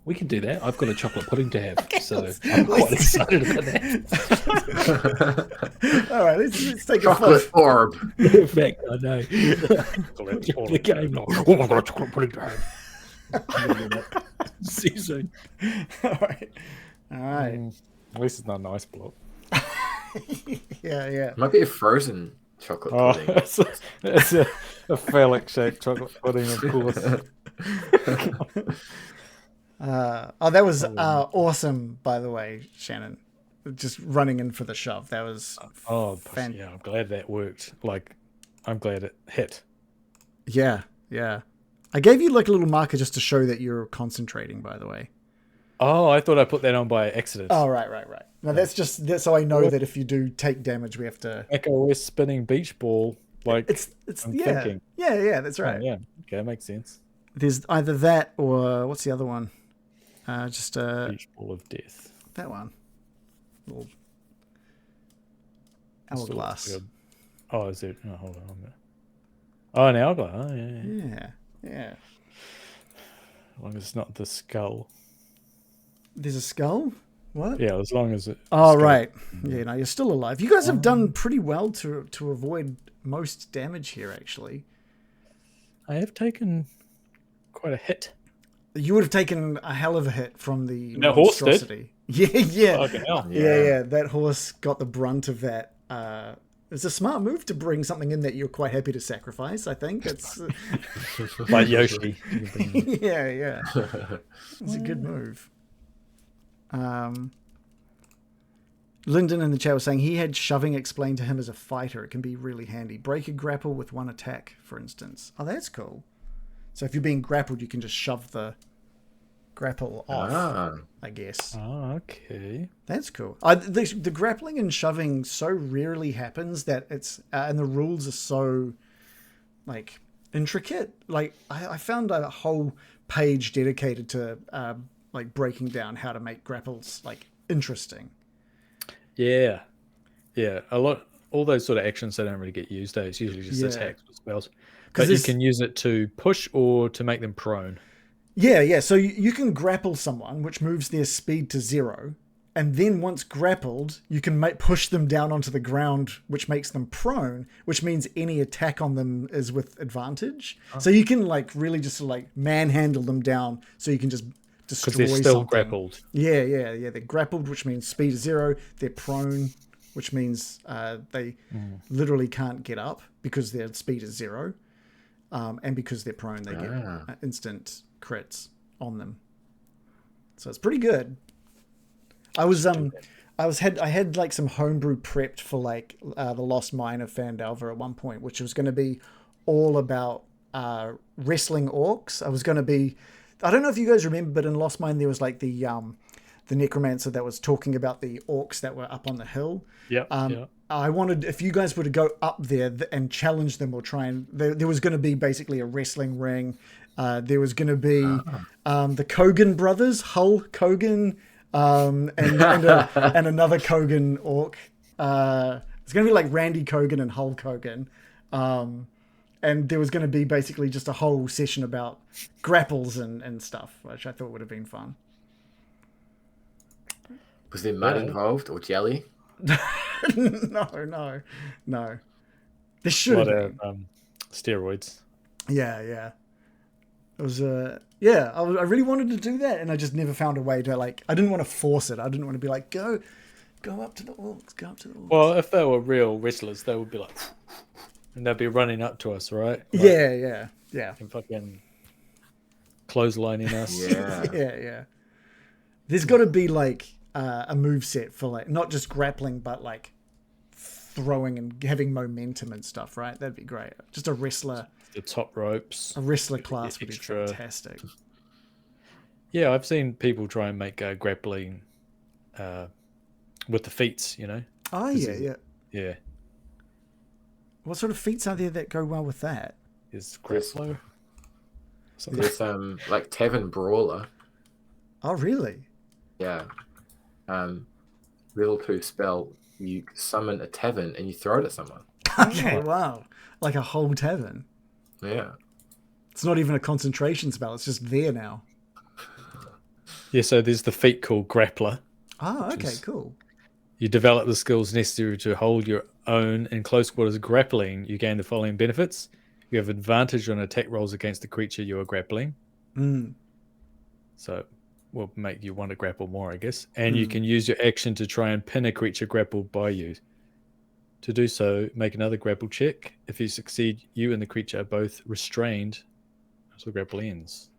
We can do that. I've got a chocolate pudding to have, so I'm quite excited about that. All right, let's take Chocolate orb. In fact, I know. The game. Oh, I've got a chocolate pudding to have. See you soon. All right. At least it's not an ice block. Yeah. Might be a frozen chocolate pudding. It's a phallic shaped chocolate pudding, of course. That was awesome, by the way, Shannon. Just running in for the shove. That was Yeah, I'm glad that worked. Like, I'm glad it hit. Yeah. I gave you like a little marker just to show that you're concentrating, by the way. Oh, I thought I put that on by accident. Oh, right. No, that's so I know that if you do take damage, we have to... Like a West spinning beach ball. Like, it's thinking. Yeah, that's right. Oh, yeah, okay, that makes sense. There's either that or... What's the other one? Just Beach ball of death. that one. Little Still looks hourglass. like oh, is it? Oh, hold on. Oh, an hourglass. Oh, yeah. Yeah. As long as it's not the skull. There's a skull? What? Yeah, as long as it. Oh, skull- right. Yeah, no, you're still alive. You guys have done pretty well to avoid most damage here, actually. I have taken quite a hit. You would have taken a hell of a hit from the The horse did? monstrosity. Yeah. Fucking hell. Yeah. That horse got the brunt of that. It's a smart move to bring something in that you're quite happy to sacrifice, I think. It's Like Yoshi. yeah. It's a good move. Lyndon in the chat was saying he had shoving explained to him as a fighter. It can be really handy. Break a grapple with one attack, for instance. Oh, that's cool. So if you're being grappled, you can just shove the grapple off, I guess. Oh, okay. That's cool. The grappling and shoving so rarely happens that it's... and the rules are so, like, intricate. Like, I found a whole page dedicated to, like, breaking down how to make grapples, like, interesting. Yeah. All those sort of actions, they don't really get used. It's usually just attacks with spells. But you can use it to push or to make them prone. Yeah. So you can grapple someone, which moves their speed to 0. And then once grappled, you can push them down onto the ground, which makes them prone, which means any attack on them is with advantage. Oh. So you can like really just like manhandle them down so you can just destroy something. Because they're still grappled. Yeah. They're grappled, which means speed is 0. They're prone, which means they literally can't get up because their speed is 0. And because they're prone, they get instant crits on them. So it's pretty good. I had like some homebrew prepped for like the Lost Mine of Fandalva at one point, which was going to be all about wrestling orcs. I don't know if you guys remember, but in Lost Mine there was like the necromancer that was talking about the orcs that were up on the hill. Yeah. I wanted, if you guys were to go up there and challenge them or try and... There was going to be basically a wrestling ring. There was going to be the Kogan brothers, Hull Kogan, and another Kogan orc. It's going to be like Randy Kogan and Hull Kogan. And there was going to be basically just a whole session about grapples and stuff, which I thought would have been fun. Was there mud involved or jelly? No. There should have been. Steroids. Yeah. It was I really wanted to do that, and I just never found a way to like. I didn't want to force it. I didn't want to be like, go up to the orcs, go up to the orcs. Well, if they were real wrestlers, they would be like, and they'd be running up to us, right? Like, yeah. And fucking clotheslining us. Yeah. There's got to be like a move set for like not just grappling, but like throwing and having momentum and stuff, right? That'd be great. Just a wrestler. The top ropes. A wrestler class would be fantastic. Yeah, I've seen people try and make grappling with the feats, you know? Oh, Yeah. What sort of feats are there that go well with that? Is grappler? There's like Tavern Brawler. Oh, really? Yeah. Level 2 spell, you summon a tavern and you throw it at someone. Okay, wow. Like a whole tavern. Yeah. It's not even a concentration spell, it's just there now. Yeah, so there's the feat called Grappler. Oh, okay, cool. You develop the skills necessary to hold your own in close quarters grappling. You gain the following benefits. You have advantage on attack rolls against the creature you are grappling. So will make you want to grapple more, I guess. And you can use your action to try and pin a creature grappled by you. To do so, make another grapple check. If you succeed, you and the creature are both restrained until the grapple ends.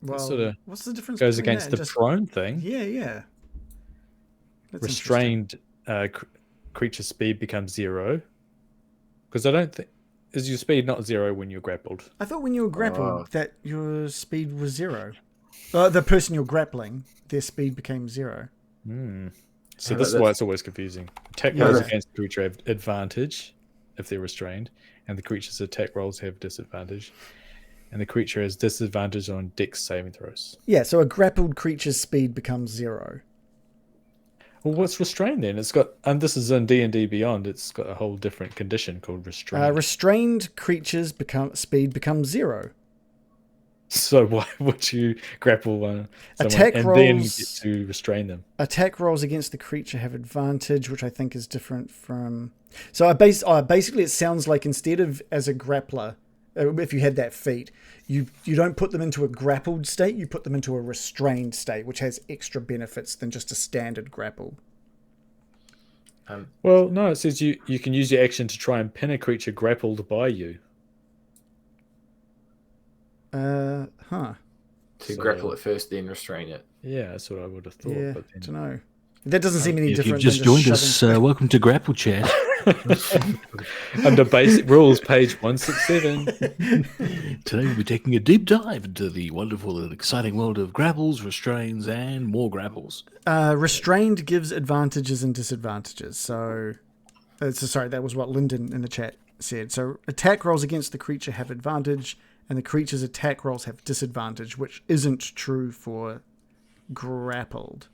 Well, sort of what's the difference? Goes against the prone thing. Yeah. That's restrained creature speed becomes 0. Because I don't think... Is your speed not 0 when you're grappled? I thought when you were grappled that your speed was 0. The person you're grappling, their speed became 0. So this is why it's always confusing. Attack rolls against the creature have advantage if they're restrained, and the creature's attack rolls have disadvantage. And the creature has disadvantage on Dex saving throws. Yeah, so a grappled creature's speed becomes 0. Well, what's restrained then? It's got, and this is in D&D Beyond. It's got a whole different condition called restrained. Restrained creatures speed becomes 0. So why would you grapple someone Attack and rolls, then get to restrain them? Attack rolls against the creature have advantage, which I think is different from. So basically, it sounds like instead of as a grappler, if you had that feat, you don't put them into a grappled state. You put them into a restrained state, which has extra benefits than just a standard grapple. Well, no, it says you can use your action to try and pin a creature grappled by you. To grapple it first, then restrain it. Yeah, that's what I would have thought. Yeah, but I then... don't know. That doesn't seem any If different. you've just than joined us, welcome to Grapple Chat. Under basic rules, page 167. Today we'll be taking a deep dive into the wonderful and exciting world of grapples, restrains, and more grapples. Restrained gives advantages and disadvantages. So sorry, that was what Lyndon in the chat said. So attack rolls against the creature have advantage, and the creature's attack rolls have disadvantage, which isn't true for grappled.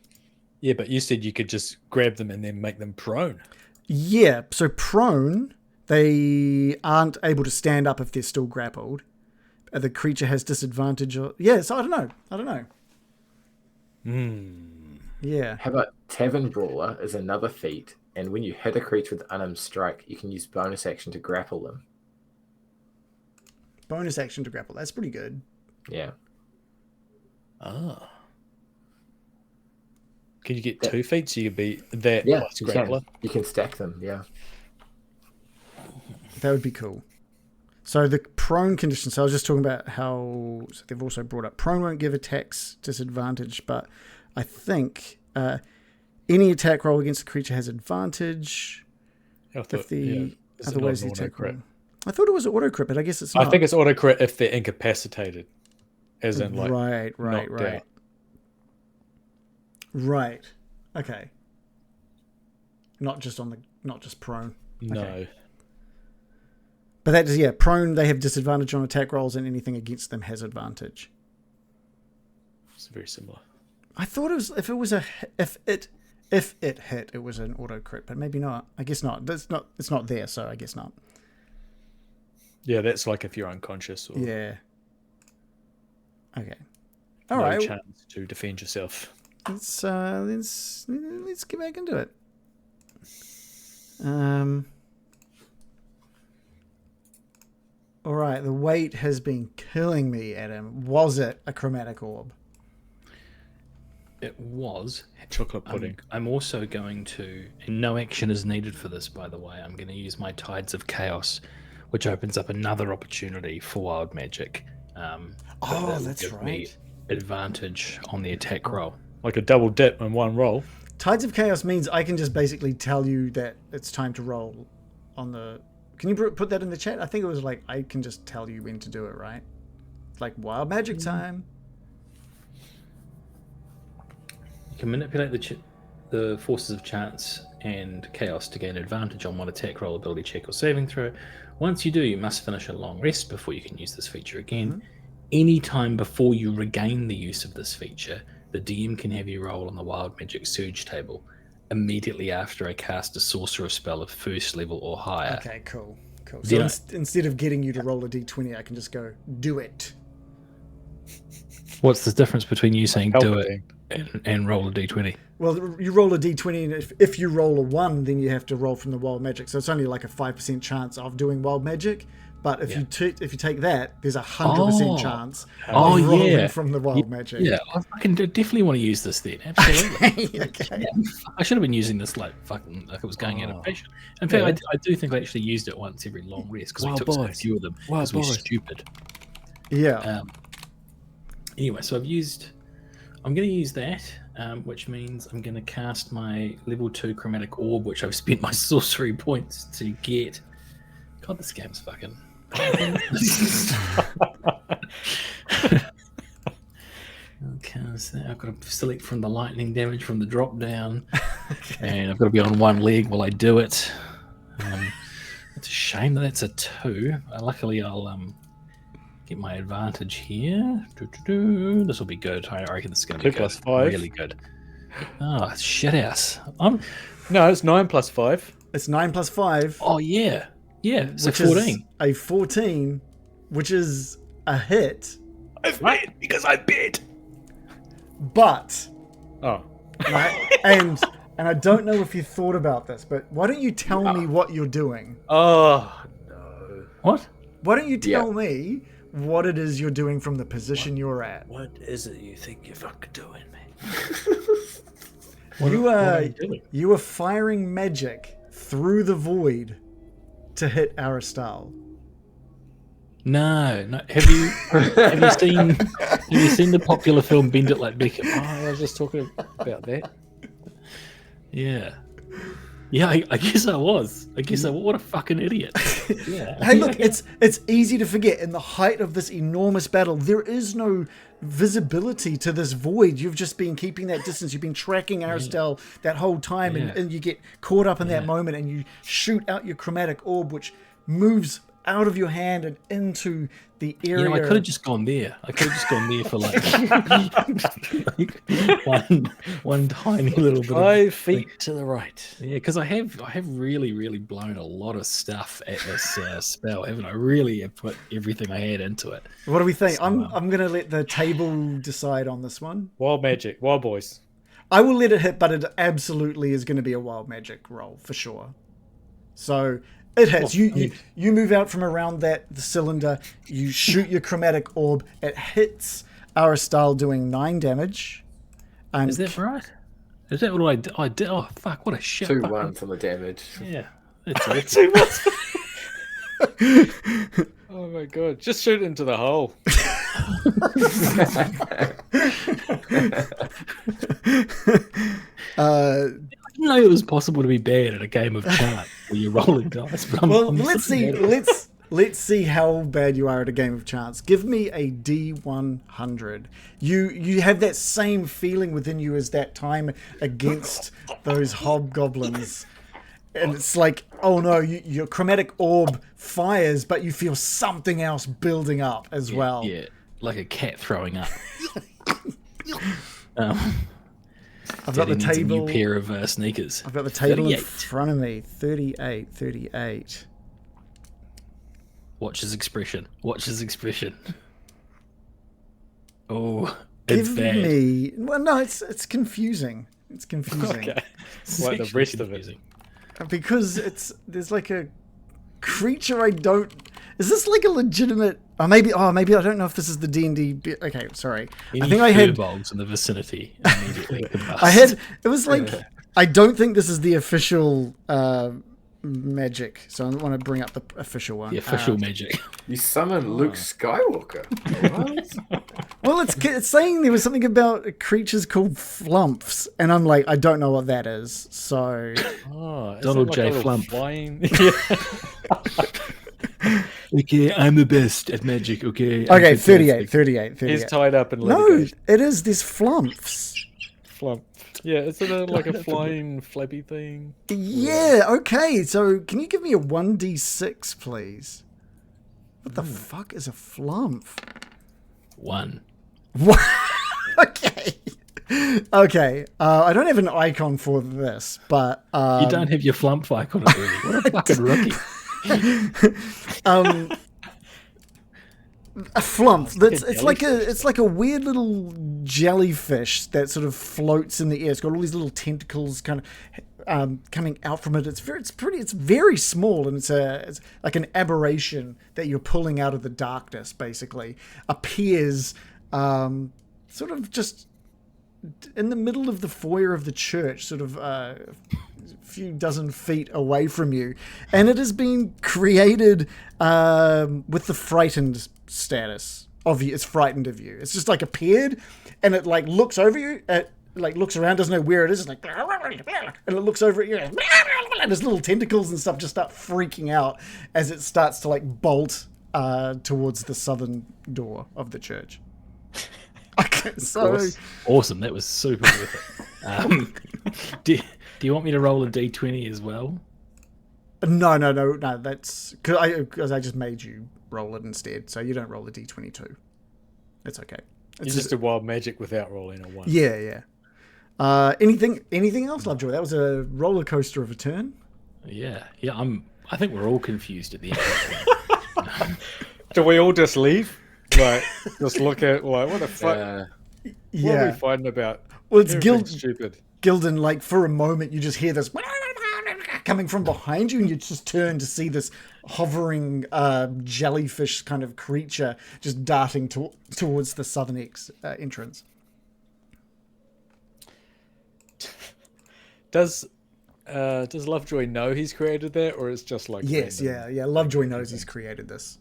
Yeah, but you said you could just grab them and then make them prone. Yeah, so prone, they aren't able to stand up if they're still grappled. The creature has disadvantage. Yeah, so I don't know. Yeah. How about Tavern Brawler is another feat, and when you hit a creature with unarmed strike, you can use bonus action to grapple them. Bonus action to grapple. That's pretty good. Yeah. Ah. Can you get 2 feet? So you could be that Yeah, plus you grappler? can. You can stack them, yeah. That would be cool. So the prone condition, so I was just talking about how so they've also brought up prone won't give attacks disadvantage, but I think any attack roll against the creature has advantage. I thought, If the is it other not ways an the attack auto-crit? roll. I thought it was auto crit, but I guess it's not. I think it's auto crit if they're incapacitated, as in like right. knocked out. Right. Okay. Not just prone. No. Okay. But that is prone. They have disadvantage on attack rolls, and anything against them has advantage. It's very similar. I thought it was if it hit, it was an auto crit, but maybe not. I guess not. It's not there, so I guess not. Yeah, that's like if you're unconscious or Yeah. Okay. no All right. chance to defend yourself. Let's get back into it. All right. The weight has been killing me, Adam. Was it a chromatic orb? It was. Chocolate pudding. I'm also going to, and no action is needed for this, by the way. I'm going to use my Tides of Chaos, which opens up another opportunity for wild magic. That will that's give me right. advantage on the attack roll. Like a double dip in one roll. Tides of Chaos means I can just basically tell you that it's time to roll on the... Can you put that in the chat? I think it was like, I can just tell you when to do it, right? Like wild magic time. You can manipulate the forces of chance and chaos to gain advantage on one attack roll, ability check, or saving throw. Once you do, you must finish a long rest before you can use this feature again. Mm-hmm. Any time before you regain the use of this feature, the DM can have you roll on the Wild Magic Surge table immediately after I cast a sorcerer spell of first level or higher. Okay, cool. So Yeah. instead of getting you to roll a d20, I can just go, do it. What's the difference between you saying do Palpatine. it and roll a d20? Well, you roll a d20, and if you roll a 1, then you have to roll from the wild magic. So it's only like a 5% chance of doing wild magic. But if you take that, there's a 100% chance of rolling from the wild magic. Yeah, I can definitely want to use this then. Absolutely. Okay. Yeah, I should have been using this like it was going out of fashion. In fact, I do think I actually used it once every long rest because we took so few of them because we're stupid. Yeah. Anyway, so I'm going to use that, which means I'm going to cast my level 2 chromatic orb, which I've spent my sorcery points to get. God, this game's fucking. Okay, so I've got to select from the lightning damage from the drop down, and I've got to be on one leg while I do it. It's a shame that that's a 2. Luckily, I'll get my advantage here. This will be good. I reckon this is going to be 2 good. plus 5. Really good. Oh, shit house. No, it's 9 plus 5. It's 9 plus 5, Oh, yeah. Yeah, so which 14. is a 14, which is a hit. I've bet because I bet. But, Oh. right, and I don't know if you thought about this, but why don't you tell me what you're doing? Oh, no. What? Why don't you tell me what it is you're doing from the position you're at? What is it you think you're fucking doing, man? You are you doing? you are firing magic through the void to hit Aristal. No. Have you seen the popular film Bend It Like Beckham? Oh, I was just talking about that. Yeah. Yeah, I guess I was. What a fucking idiot. Yeah. Hey, look, it's easy to forget. In the height of this enormous battle, there is no visibility to this void. You've just been keeping that distance. You've been tracking Aristal that whole time, and you get caught up in that moment, and you shoot out your chromatic orb, which moves out of your hand and into the area. You know, I could have just gone there. I could have just gone there for like one tiny little bit. 5 feet to the right. Yeah, because I have really blown a lot of stuff at this spell, haven't I? Really have put everything I had into it. What do we think? So, I'm going to let the table decide on this one. Wild magic. Wild boys. I will let it hit, but it absolutely is going to be a wild magic roll for sure. So it hits. You move out from around the cylinder. You shoot your chromatic orb. It hits Aristal, doing 9 damage. And Is that right? Is that what I did? Oh fuck! What a shit. 2 fucking- 1 on the damage. Yeah, it's too much. Oh my god. Just shoot into the hole. Uh, I didn't know it was possible to be bad at a game of chance where you're rolling dice. But well, I'm let's see. sitting there. Let's see how bad you are at a game of chance. Give me a D100. You have that same feeling within you as that time against those hobgoblins. And it's like, oh no, your chromatic orb fires, but you feel something else building up as well. Yeah, like a cat throwing up. I've got the Daddy needs a table. new pair of sneakers. I've got the table in 38. front of me. 38. Watch his expression. Oh, it's Give bad. me. Well, no, it's confusing. It's confusing. Okay. It's Like the actually rest of it. confusing. Because there's like a creature I don't. Is this like a legitimate? Maybe I don't know if this is the D&D. Okay, sorry. Any I think I had. furbolgs in the vicinity immediately combust. I had. It was like. I don't think this is the official magic, so I want to bring up the official one. the official magic. You summon Luke Skywalker. What? Well, it's saying there was something about creatures called flumps, and I'm like, I don't know what that is. So Oh, is Donald it J. a little Flump. Flying... Okay, I'm the best at magic. Okay. okay, 38. He's tied up and No, litigated. it is these flumps. Flump. Yeah, is it like a flying flappy thing? Yeah, okay. So can you give me a 1d6, please? What the fuck is a flump? 1. What? Okay. Okay. I don't have an icon for this, but You don't have your flump icon already. What a fucking rookie. a flump. That's a it's like a weird little jellyfish that sort of floats in the air. It's got all these little tentacles kind of coming out from it. It's very small, and it's like an aberration that you're pulling out of the darkness. Basically, appears sort of just in the middle of the foyer of the church, sort of a few dozen feet away from you, and it has been created with the frightened status of you. It's frightened of you. It's just like appeared, and it like looks over you, like looks around, doesn't know where it is, it's like, and it looks over at you, and there's little tentacles and stuff just start freaking out as it starts to like bolt towards the southern door of the church. Okay, so Awesome. That was super worth it. Do you want me to roll a d20 as well? no. That's because I just made you roll it instead. So you don't roll the d22. It's okay. You just did wild magic without rolling a 1. Yeah. Anything else, Lovejoy? That was a roller coaster of a turn. Yeah. I think we're all confused at the end. Do we all just leave? Like, just look at, like, what the fuck? What are we fighting about? Well, it's stupid. Gildan, like, for a moment, you just hear this coming from behind you, and you just turn to see this hovering jellyfish kind of creature just darting towards the southern entrance. Does Lovejoy know he's created that, or it's just like... Yes, random? yeah. Lovejoy knows he's created this.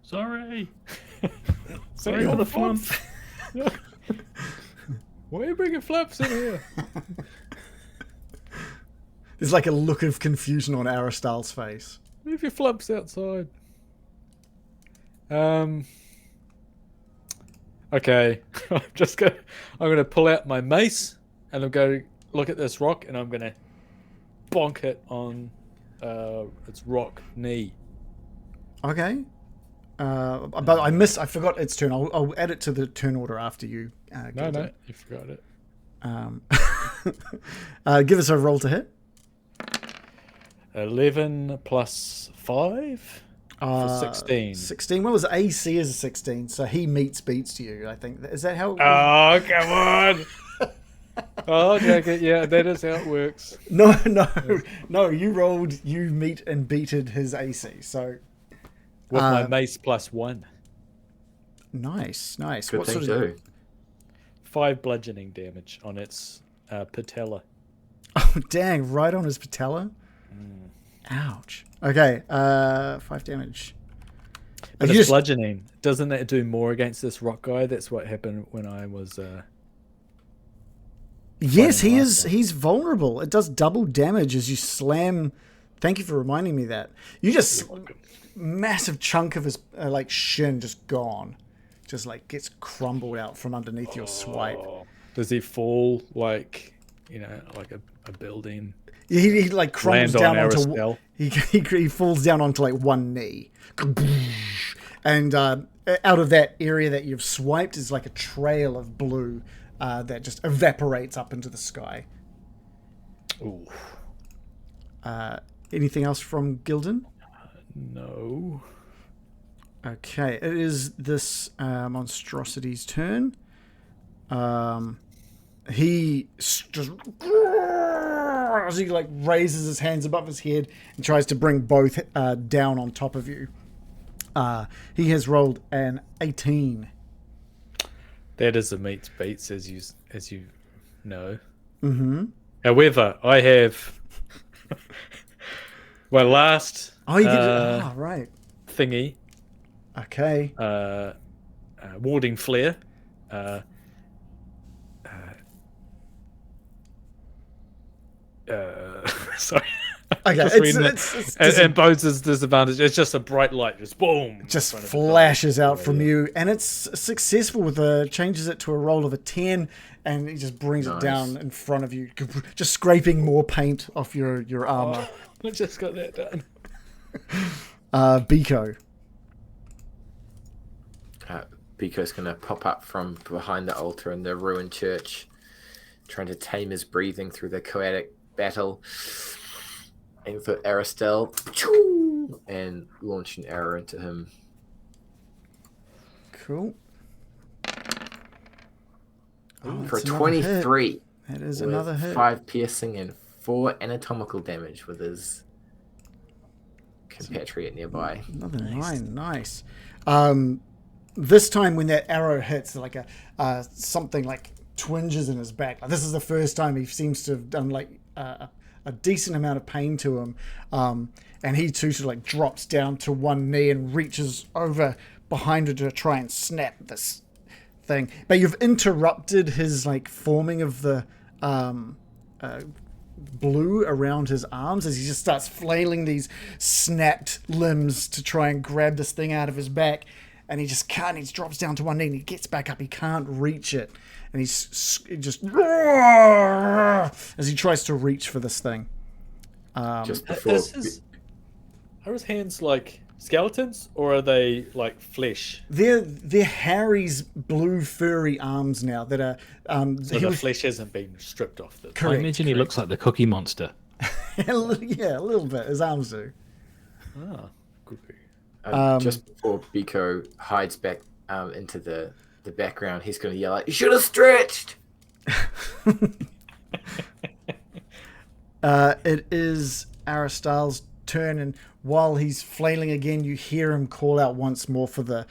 Sorry. Sorry for the fun. Why are you bringing flaps in here? There's like a look of confusion on Aristal's face. Leave your flaps outside. Okay. I'm gonna pull out my mace and I'm going to look at this rock and I'm gonna bonk it on its rock knee. Okay. But I forgot its turn. I'll add it to the turn order after you. No, you forgot it. Give us a roll to hit. 11 plus 5 for 16. 16. Well, his AC is a 16, so he beats you. I think is that how? Oh, come on! Oh, okay, yeah, that is how it works. No. You meet and beated his AC. So with my mace plus 1. Nice. Good What thing sort of? too. 5 bludgeoning damage on its patella. Oh, dang! Right on his patella. Ouch. Okay. 5 damage. But it's bludgeoning. Doesn't that do more against this rock guy? That's what happened when I was. Yes, he is. He's vulnerable. It does double damage as you slam. Thank you for reminding me that. You just massive chunk of his shin just gone, just like gets crumbled out from underneath your swipe. Does he fall like like a building? He like crumbles down onto Aristal. he falls down onto like one knee, and out of that area that you've swiped is like a trail of blue that just evaporates up into the sky. Ooh. Anything else from Gildan? No. Okay, it is this monstrosity's turn. He just as he like raises his hands above his head and tries to bring both down on top of you. He has rolled an 18. That is a meets beats, as you know. Mm-hmm. However, I have my last right thingy. Okay. Warding flare. Sorry. Okay, it imposes disadvantage. It's just a bright light, just boom. Just flashes out from you, and it's successful with changes it to a roll of a 10, and he just brings it down in front of you, just scraping more paint off your armor. I just got that done. Biko. Biko's going to pop up from behind the altar in the ruined church, trying to tame his breathing through the chaotic battle. Aim for Aristal and launch an arrow into him. Cool. For 23. That is another hit. 5 piercing and 4 anatomical damage with his compatriot nearby. Another 9. Nice. This time when that arrow hits, like something like twinges in his back. Like, this is the first time he seems to have done like a decent amount of pain to him, and he too sort of like drops down to one knee and reaches over behind her to try and snap this thing. But you've interrupted his like forming of the blue around his arms as he just starts flailing these snapped limbs to try and grab this thing out of his back. And he just can't. He drops down to one knee and he gets back up. He can't reach it. And he's just as he tries to reach for this thing. Just before. Are his hands like skeletons or are they like flesh? They're Harry's blue furry arms now that are. So the flesh hasn't been stripped off. I Correct. imagine he looks like the Cookie Monster. Yeah, a little bit. His arms do. Ah, cookie. Just before Biko hides back into the background, he's going to yell out, "You should have stretched!" It is Aristal's turn, and while he's flailing again, you hear him call out once more for the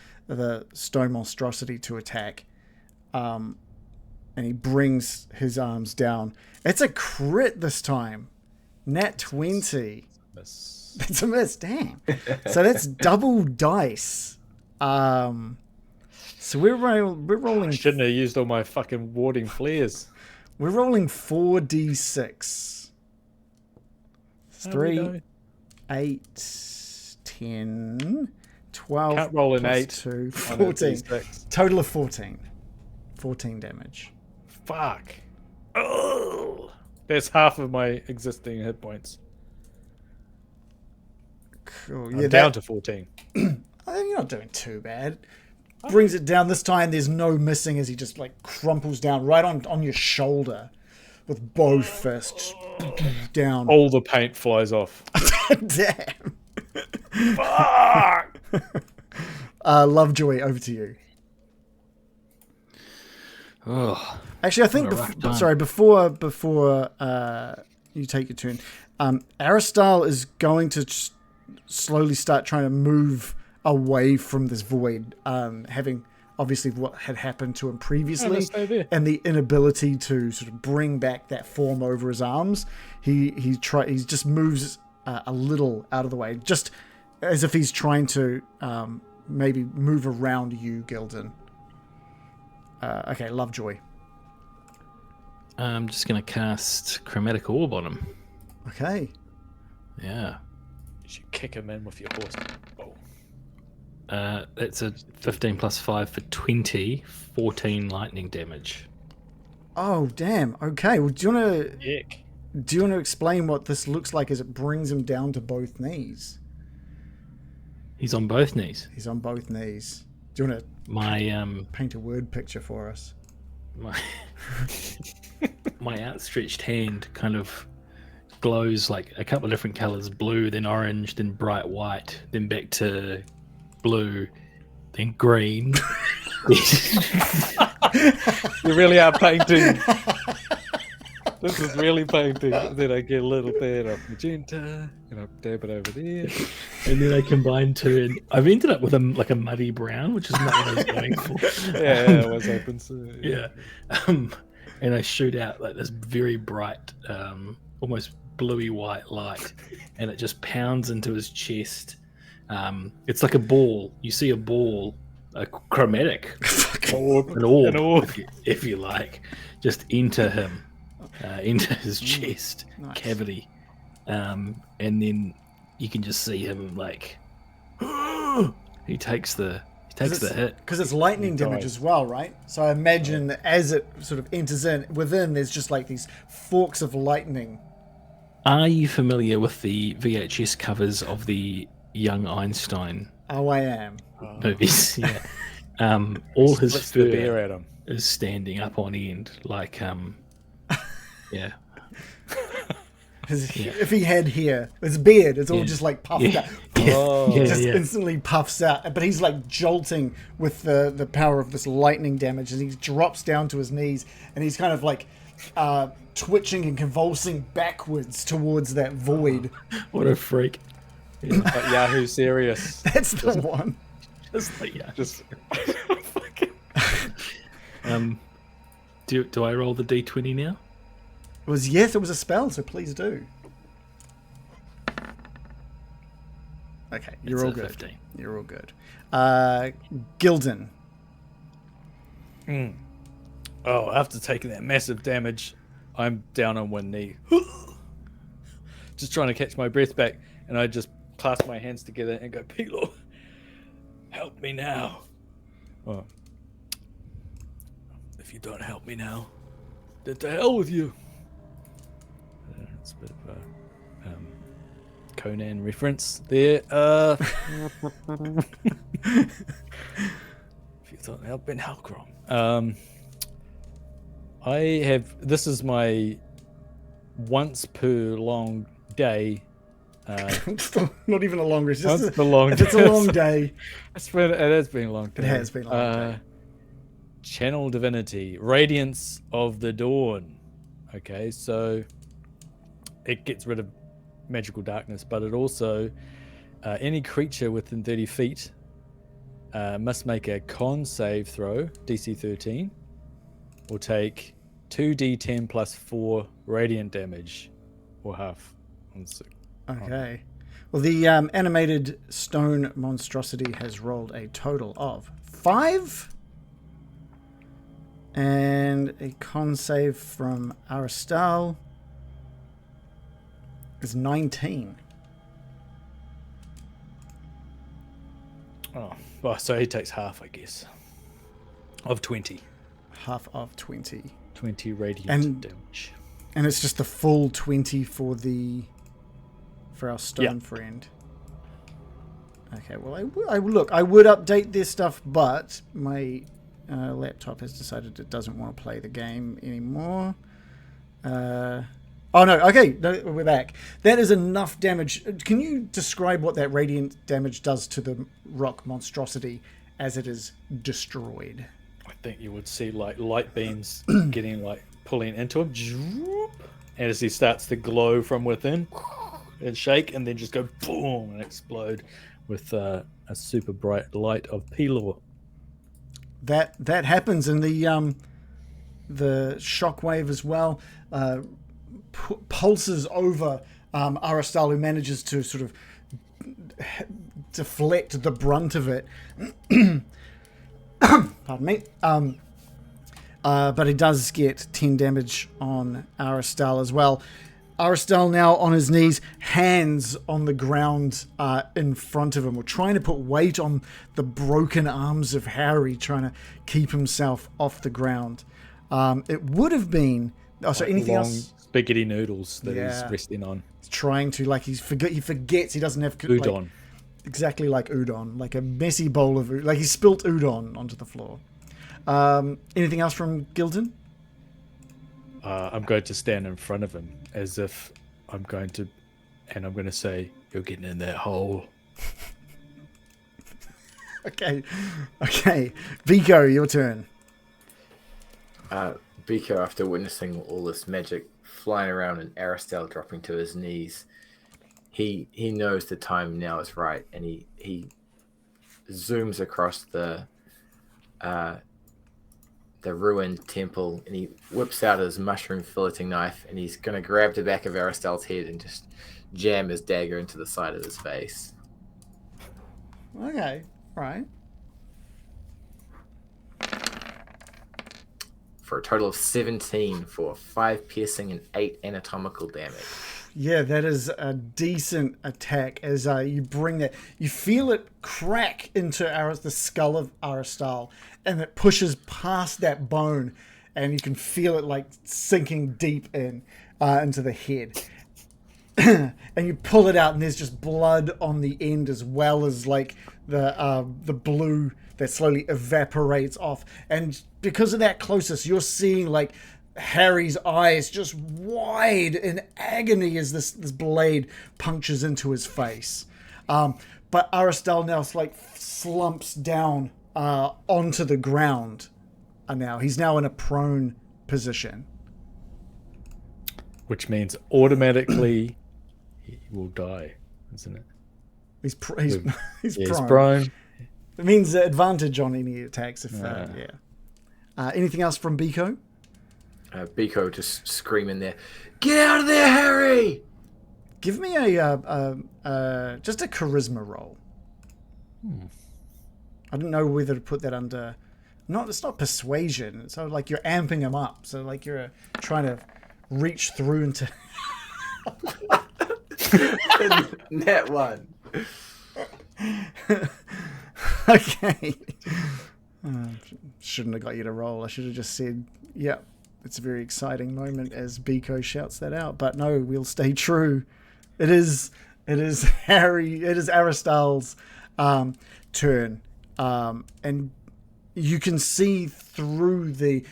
stone monstrosity to attack. And he brings his arms down. It's a crit this time. Nat 20. Miss. That's a miss, damn. So that's double dice. So we're rolling. I shouldn't have used all my fucking warding flares. We're rolling 4d6. How do we 3, know? 8, 10, 12. Can't roll an plus 8 2, on a 14. D6. Total of 14. 14 damage. Fuck. Oh, that's half of my existing hit points. Cool. I'm Yeah, down to 14. you're not doing too bad. Brings it down. This time there's no missing as he just like crumples down right on your shoulder with both fists down. All the paint flies off. Damn. Fuck. Lovejoy, over to you. Oh, Actually, I think What a rough time. before you take your turn, Aristal is going to slowly start trying to move away from this void, having obviously what had happened to him previously, stay there. and the inability to sort of bring back that form over his arms. He just moves a little out of the way, just as if he's trying to maybe move around you, Gildan. Okay, Lovejoy. I'm just gonna cast Chromatic Orb on him. Okay. Yeah. You should kick him in with your horse. Oh. That's a 15 plus 5 for 20, 14 lightning damage. Oh, damn. Okay. Well, do Yuck. you want to explain what this looks like as it brings him down to both knees? He's on both knees. He's on both knees. Do you want to My paint a word picture for us? my my outstretched hand kind of glows like a couple of different colors: blue, then orange, then bright white, then back to blue, then green. You really are painting. This is really painting. Then I get a little bit of magenta, and I'll dab it over there. And then I combine two, and I've ended up with a muddy brown, which is not what I was going for. Yeah, it was open. So, Yeah. And I shoot out like this very bright, almost bluey white light, and it just pounds into his chest. It's like a ball. You see a ball, a chromatic, an orb, if you like, just enter him, into his chest Nice. cavity, and then you can just see him like he takes the hit. Because it's lightning He damage dies. as well, right? So I imagine that as it sort of enters within, there's just like these forks of lightning. Are you familiar with the VHS covers of the Young Einstein Oh, I am. movies? Yeah. All his Splits the beer fur at him. is standing up on end, like yeah. If he had hair, his beard, it's all Yeah. just like puffed Yeah. out. Oh. Yeah, Just yeah. instantly puffs out. But he's like jolting with the power of this lightning damage, and he drops down to his knees, and he's kind of like twitching and convulsing backwards towards that void. What a freak. But Yahoo serious. That's the one. Just like, yeah. Just Do I roll the D20 now? It was a spell, so please do. Okay, you're It's all a good. 15. You're all good. Gildan. Oh, after taking that massive damage, I'm down on one knee. Just trying to catch my breath back, and I just clasp my hands together and go, Pilo, help me now. Oh. If you don't help me now, then to hell with you. It's a bit of a Conan reference there. If you thought that been Halcrom. I have. This is my once per long day. Not even a longer. It's just Once per long. if it's a long day. It has been a long day. It has been a long day. Channel Divinity, Radiance of the Dawn. Okay, so it gets rid of magical darkness, but it also any creature within 30 feet must make a con save throw, DC 13, will take 2d10 plus 4 radiant damage, or half. Okay. Well, the animated stone monstrosity has rolled a total of 5. And a con save from Aristal is 19. Oh, well, so he takes half, I guess, of 20. Half of 20. 20 radiant damage. And it's just the full 20 for our stone friend. Okay, well, I would update this stuff, but my laptop has decided it doesn't want to play the game anymore. Oh no, okay, no, we're back. That is enough damage. Can you describe what that radiant damage does to the rock monstrosity as it is destroyed? I think you would see like light beams getting like pulling into him, and as he starts to glow from within and shake, and then just go boom and explode with a super bright light of Pelor. That happens, and the shockwave as well pulses over Aristal, who manages to sort of deflect the brunt of it. Pardon me. But he does get 10 damage on Aristal as well. Aristal now on his knees, hands on the ground in front of him. We're trying to put weight on the broken arms of Harry, trying to keep himself off the ground. It would have been... Oh, so anything else? Spaghetti noodles that he's resting on. He's trying to, like, he forgets he doesn't have... Udon. Like, exactly like udon. Like a messy bowl of... Like he spilt udon onto the floor. Anything else from Gildan? I'm going to stand in front of him as if I'm going to say, "You're getting in that hole." Okay. Biko, your turn. Biko, after witnessing all this magic flying around and Aristal dropping to his knees, he knows the time now is right, and he zooms across the ruined temple, and he whips out his mushroom filleting knife, and he's going to grab the back of Aristal's head and just jam his dagger into the side of his face. Okay, right. For a total of 17 for 5 piercing and 8 anatomical damage. Yeah, that is a decent attack. As you bring that, you feel it crack into the skull of Aristal, and it pushes past that bone, and you can feel it like sinking deep into the head. And you pull it out, and there's just blood on the end, as well as like the blue that slowly evaporates off. And because of that closeness, you're seeing like Harry's eyes just wide in agony as this blade punctures into his face. But Aristal now like slumps down onto the ground. Now he's now in a prone position, which means automatically he will die, isn't it? He's prone. He's prone. It means advantage on any attacks. If anything else from Biko? Biko just screaming there, "Get out of there, Harry!" Give me a just a charisma roll. I don't know whether to put that under. It's not persuasion. So like you're amping him up. So like you're trying to reach through into. Net one. Okay. Shouldn't have got you to roll. I should have just said, "Yep." It's a very exciting moment as Biko shouts that out. But no, we'll stay true. It is It is Aristal's turn, and you can see through the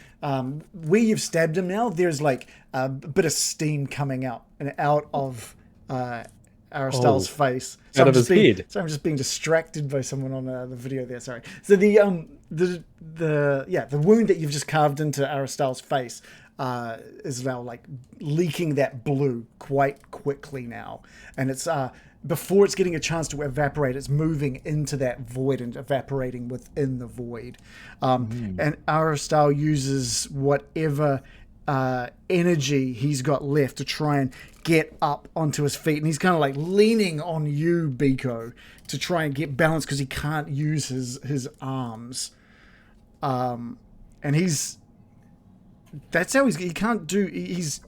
where you've stabbed him now. There's like a bit of steam coming out of Aristal's face. So out of his head. So I'm just being distracted by someone on the video there. Sorry. So the wound that you've just carved into Aristal's face is now like leaking that blue quite quickly now, and it's before it's getting a chance to evaporate, it's moving into that void and evaporating within the void. And Aristal uses whatever energy he's got left to try and get up onto his feet, and he's kind of like leaning on you, Biko, to try and get balance because he can't use his arms. And that's how he can't do. He's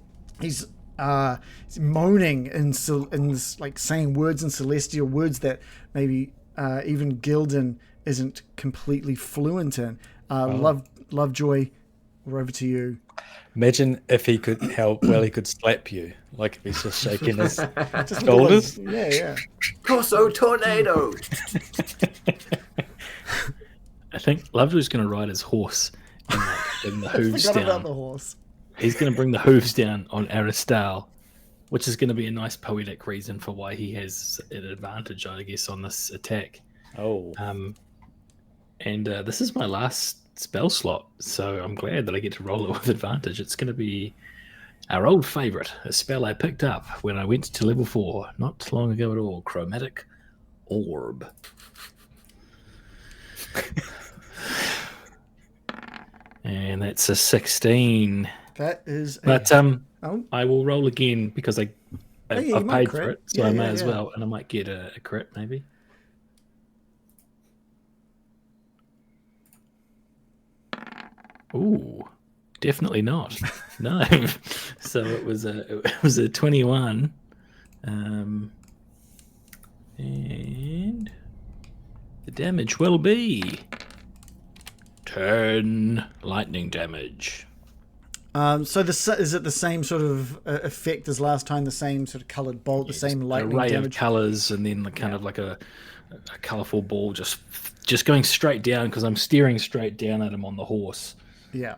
moaning and like saying words in celestial, words that maybe even Gildan isn't completely fluent in. Lovejoy, we're over to you. Imagine if he could, how well he could slap you, like if he's just shaking his Just shoulders. Yeah. Corso tornado. I think Lovejoy's going to ride his horse and like, bring the hooves Forgot about down. the horse. He's going to bring the hooves down on Aristal, which is going to be a nice poetic reason for why he has an advantage, I guess, on this attack. Oh, And this is my last spell slot, so I'm glad that I get to roll it with advantage. It's going to be our old favorite, a spell I picked up when I went to level 4 not long ago at all, Chromatic Orb. And that's a 16. That is. But Oh. I will roll again because I you might paid crit. for it, so Yeah, I may yeah, as yeah. well, and I might get a crit maybe. Ooh, definitely not. No. So it was a 21, and the damage will be 10 lightning damage. So is it the same sort of effect as last time? The same sort of coloured bolt, the same lightning array damage. of colours, and then kind of like a colourful ball just going straight down because I'm steering straight down at him on the horse. Yeah.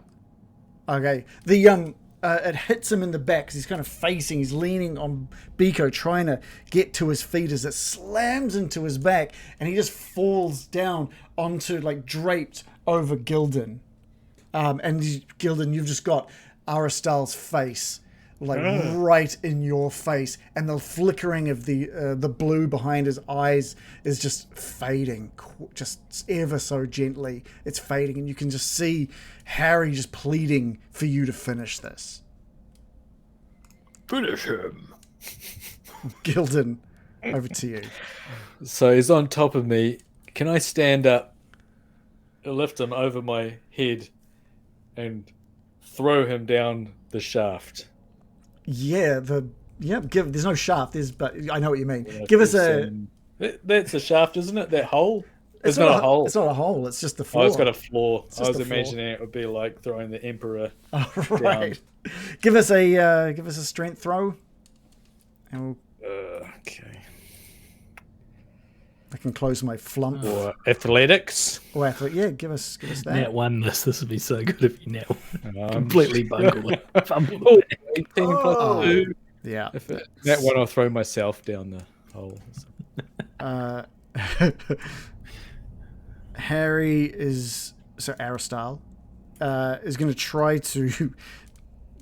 Okay. The it hits him in the back because he's kind of facing. He's leaning on Biko, trying to get to his feet as it slams into his back, and he just falls down onto like draped over Gildan. And Gildan, you've just got Aristal's face, like right in your face, and the flickering of the blue behind his eyes is just fading, just ever so gently. It's fading, and you can just see Harry just pleading for you to finish this. Finish him. Gildan, over to you. so he's on top of me. Can I stand up, lift him over my head, and throw him down the shaft? Yeah, there's no shaft. But I know what you mean. Give us That's a shaft, isn't it? That hole? It's not a hole. It's not a hole. It's just the floor. Oh, it's got a floor. It's I just was the floor. imagining it would be like throwing the Emperor. Oh, right. Give us a strength throw, and Okay. I can close my flump. Or athletics. Or athlete. Yeah, give us that. Nat won this. This would be so good if you now Um, completely bungled it. Fumbled Oh, it. 18 Oh. plus 2. Yeah. If that one, I'll throw myself down the hole. Harry is Aristal is going to try to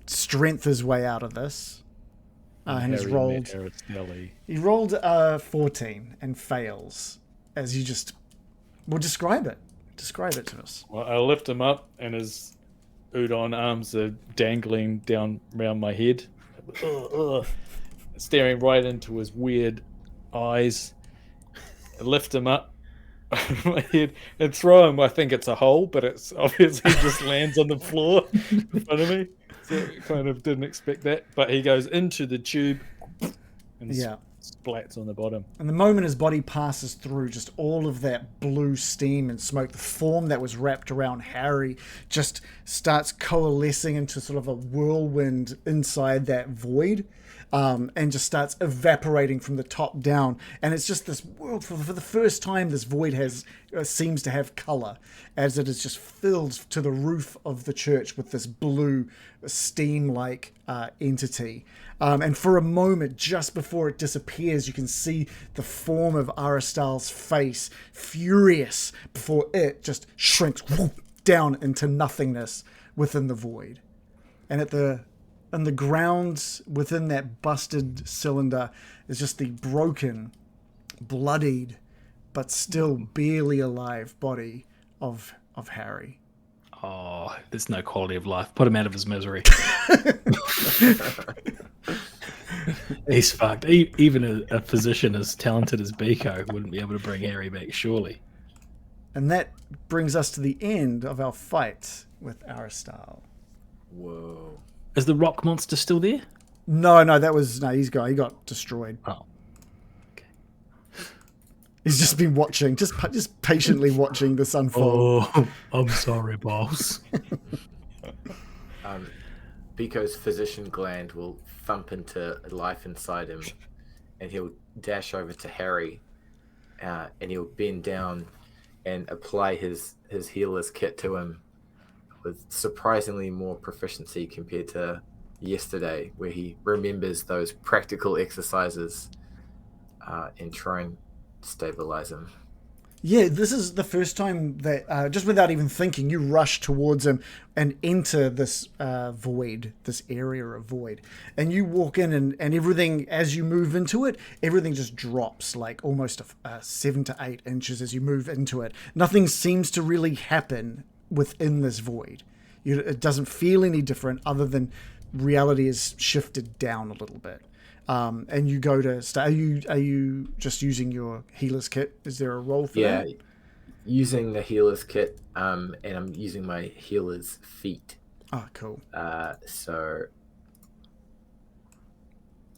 strength his way out of this. And he's rolled. He rolled 14 and fails. As you just, well, describe it. Describe it to us. Well, I lift him up, and his udon arms are dangling down around my head, staring right into his weird eyes. I lift him up over my head and throw him. I think it's a hole, but it's obviously just lands on the floor in front of me. So I kind of didn't expect that. But he goes into the tube and splats on the bottom. And the moment his body passes through, just all of that blue steam and smoke, the form that was wrapped around Harry just starts coalescing into sort of a whirlwind inside that void, and just starts evaporating from the top down. And it's just this world, for the first time, this void seems to have color, as it is just filled to the roof of the church with this blue steam-like entity. And for a moment, just before it disappears, you can see the form of Aristal's face, furious, before it just shrinks down into nothingness within the void. And on the ground within that busted cylinder is just the broken, bloodied, but still barely alive body of Harry. Oh, there's no quality of life. Put him out of his misery. He's fucked. Even a physician as talented as Biko wouldn't be able to bring Harry back, surely. And that brings us to the end of our fight with Aristal. Whoa. Is the rock monster still there? No, he got destroyed. Oh. He's just been watching, just patiently watching this unfold. Oh, I'm sorry, boss. Biko's physician gland will thump into life inside him, and he'll dash over to Harry, and he'll bend down and apply his healer's kit to him with surprisingly more proficiency compared to yesterday, where he remembers those practical exercises and try and stabilize him. Yeah, this is the first time that, just without even thinking, you rush towards him and enter this void, this area of void. And you walk in and everything, as you move into it, everything just drops like almost 7 to 8 inches as you move into it. Nothing seems to really happen within this void. It doesn't feel any different other than reality is shifted down a little bit. And you go to start. Are you just using your healer's kit? Is there a role for that? Yeah, using the healer's kit, and I'm using my healer's feet. Oh, cool. So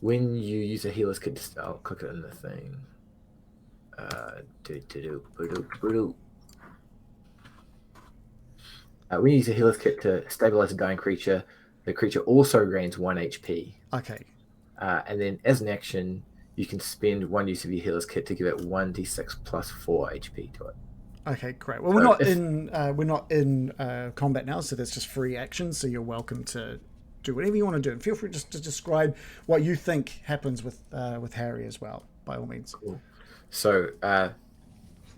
when you use a healer's kit, I'll click it in the thing. When you use a healer's kit to stabilize a dying creature, the creature also gains 1 HP. Okay. And then as an action, you can spend 1 use of your healer's kit to give it 1d6 plus 4 HP to it. Okay, great. Well, we're not in combat now, so that's just free action. So you're welcome to do whatever you want to do, and feel free just to describe what you think happens with Harry as well, by all means. Cool. So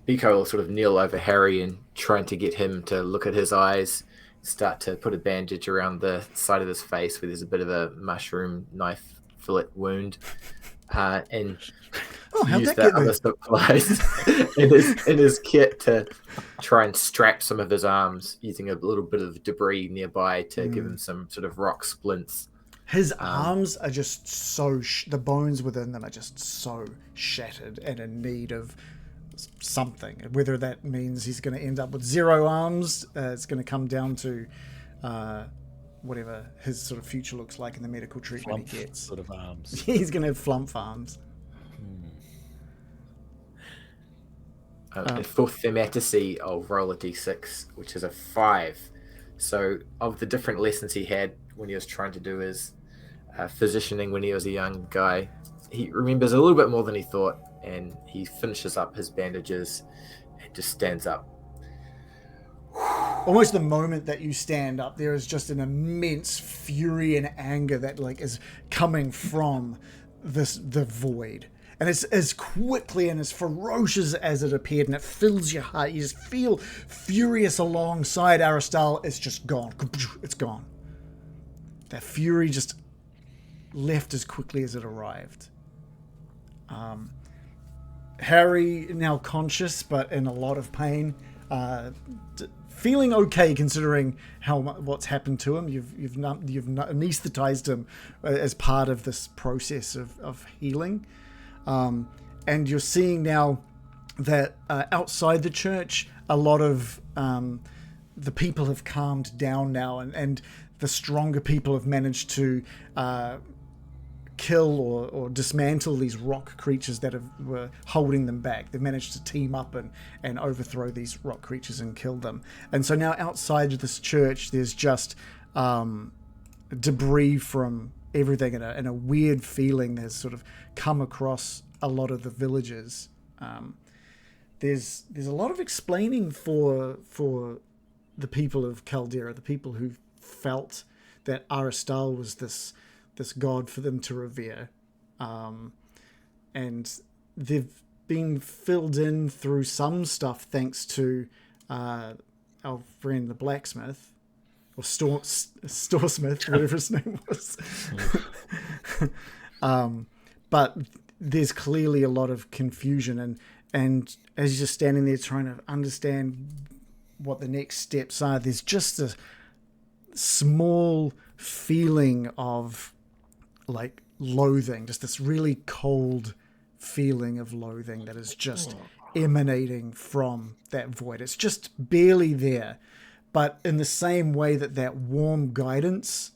Biko will sort of kneel over Harry and trying to get him to look at his eyes, start to put a bandage around the side of his face where there's a bit of a mushroom knife fillet wound, and use the other supplies in his kit to try and strap some of his arms using a little bit of debris nearby to give him some sort of rock splints. His arms are just so the bones within them are just so shattered and in need of something. Whether that means he's going to end up with 0 arms, it's going to come down to whatever his sort of future looks like in the medical treatment he gets. Sort of arms. He's going to have flump arms. For thematicity, I'll roll a d6, which is a 5. So of the different lessons he had when he was trying to do his physicianing when he was a young guy, he remembers a little bit more than he thought, and he finishes up his bandages and just stands up. Almost the moment that you stand up, there is just an immense fury and anger that like is coming from the void. And it's as quickly and as ferocious as it appeared, and it fills your heart. You just feel furious alongside Aristal. It's just gone. It's gone. That fury just left as quickly as it arrived. Harry, now conscious but in a lot of pain, feeling okay considering what's happened to him. You've anesthetized him as part of this process of healing. And you're seeing now that outside the church, a lot of the people have calmed down now, and the stronger people have managed to kill or dismantle these rock creatures that were holding them back. They've managed to team up and overthrow these rock creatures and kill them. And so now outside of this church, there's just debris from everything, and a weird feeling has sort of come across a lot of the villagers. There's a lot of explaining for the people of Kalderra, the people who felt that Aristal was this god for them to revere, and they've been filled in through some stuff thanks to our friend the blacksmith, or storesmith, whatever his name was. But there's clearly a lot of confusion, and as you're just standing there trying to understand what the next steps are, there's just a small feeling of like loathing, just this really cold feeling of loathing that is just emanating from that void. It's just barely there, but in the same way that warm guidance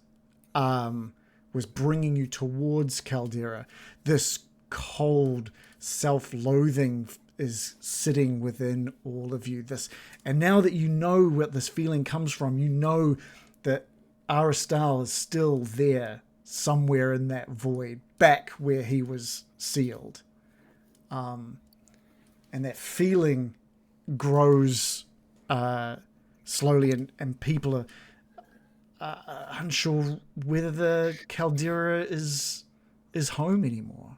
was bringing you towards Kalderra, this cold self-loathing is sitting within all of you. And now that you know what this feeling comes from, you know that Aristal is still there somewhere in that void, back where he was sealed. And that feeling grows slowly, and people are unsure whether the Kalderra is home anymore.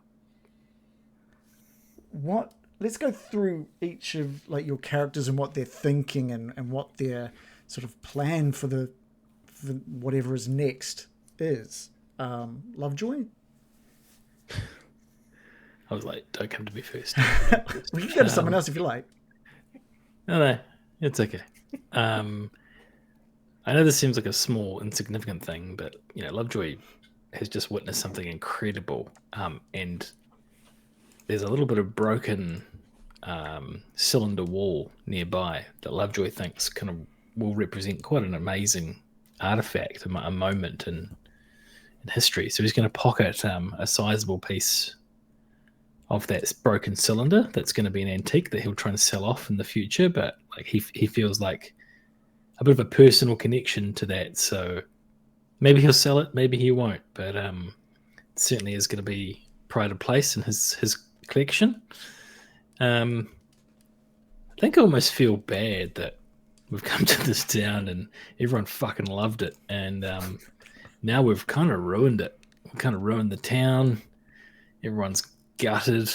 Let's go through each of like your characters and what they're thinking and what their sort of plan for whatever is next is. Lovejoy? I was like, don't come to me first. We can go to someone else if you like. No, it's okay. I know this seems like a small, insignificant thing, but Lovejoy has just witnessed something incredible, and there's a little bit of broken cylinder wall nearby that Lovejoy thinks kind of will represent quite an amazing artifact, a moment in history. So he's going to pocket a sizable piece of that broken cylinder that's going to be an antique that he'll try and sell off in the future, but like he feels like a bit of a personal connection to that, so maybe he'll sell it, maybe he won't, but it certainly is going to be pride of place in his collection. I think I almost feel bad that we've come to this town and everyone fucking loved it, and now we've kind of ruined it. We've kind of ruined the town. Everyone's gutted.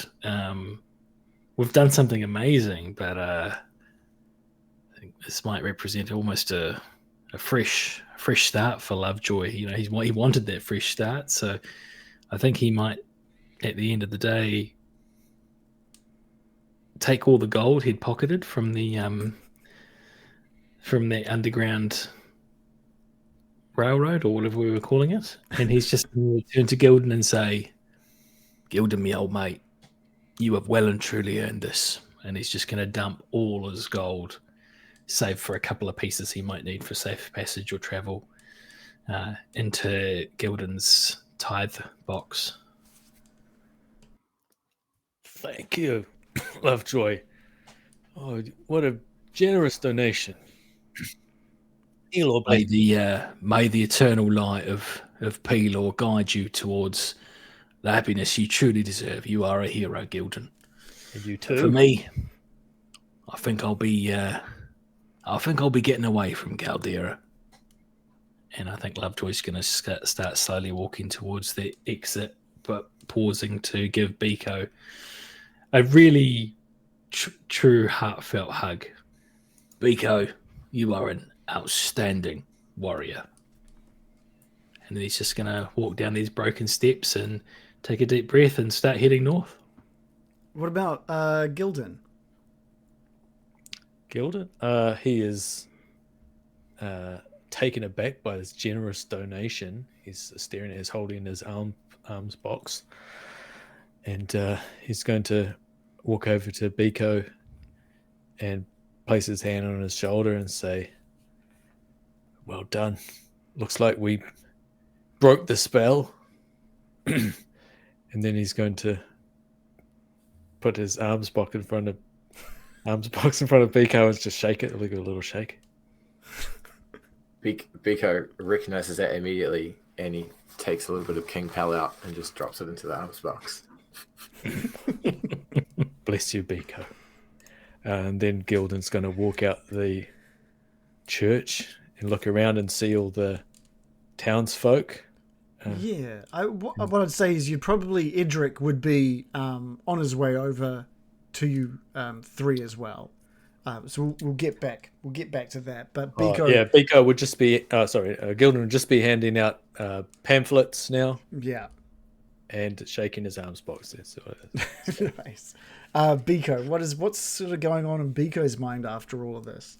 We've done something amazing, but I think this might represent almost a fresh start for Lovejoy. He wanted that fresh start, so I think he might, at the end of the day, take all the gold he'd pocketed from the underground railroad, or whatever we were calling it, and he's just going to turn to Gildan and say, "Gildan, me old mate, you have well and truly earned this." And he's just going to dump all his gold, save for a couple of pieces he might need for safe passage or travel, into Gildan's tithe box. Thank you, Lovejoy. Oh, what a generous donation. May the eternal light of Pelor guide you towards the happiness you truly deserve. You are a hero, Gildan. And you too. For me, I think I'll be getting away from Kalderra, and I think Lovejoy's going to start slowly walking towards the exit, but pausing to give Biko a really true, heartfelt hug. Biko, you are an outstanding warrior. And then he's just going to walk down these broken steps and take a deep breath and start heading north. What about Gildan? Gildan? He is taken aback by this generous donation. He's staring at his holding his arms box. And he's going to walk over to Biko and place his hand on his shoulder and say, "Well done. Looks like we broke the spell. and then he's going to put his arms box in front of Biko and just shake it. It'll give it a little shake. Biko recognizes that immediately, and he takes a little bit of King Pal out and just drops it into the arms box. Bless you, Biko. And then Gildan's going to walk out the church and look around and see all the townsfolk. What I'd say is Edric would be on his way over to you three as well. So we'll get back to that. But Biko, Biko would just be Gildan would just be handing out pamphlets now. Yeah, and shaking his arms box. That's what it is. Nice. Biko, what's sort of going on in Biko's mind after all of this?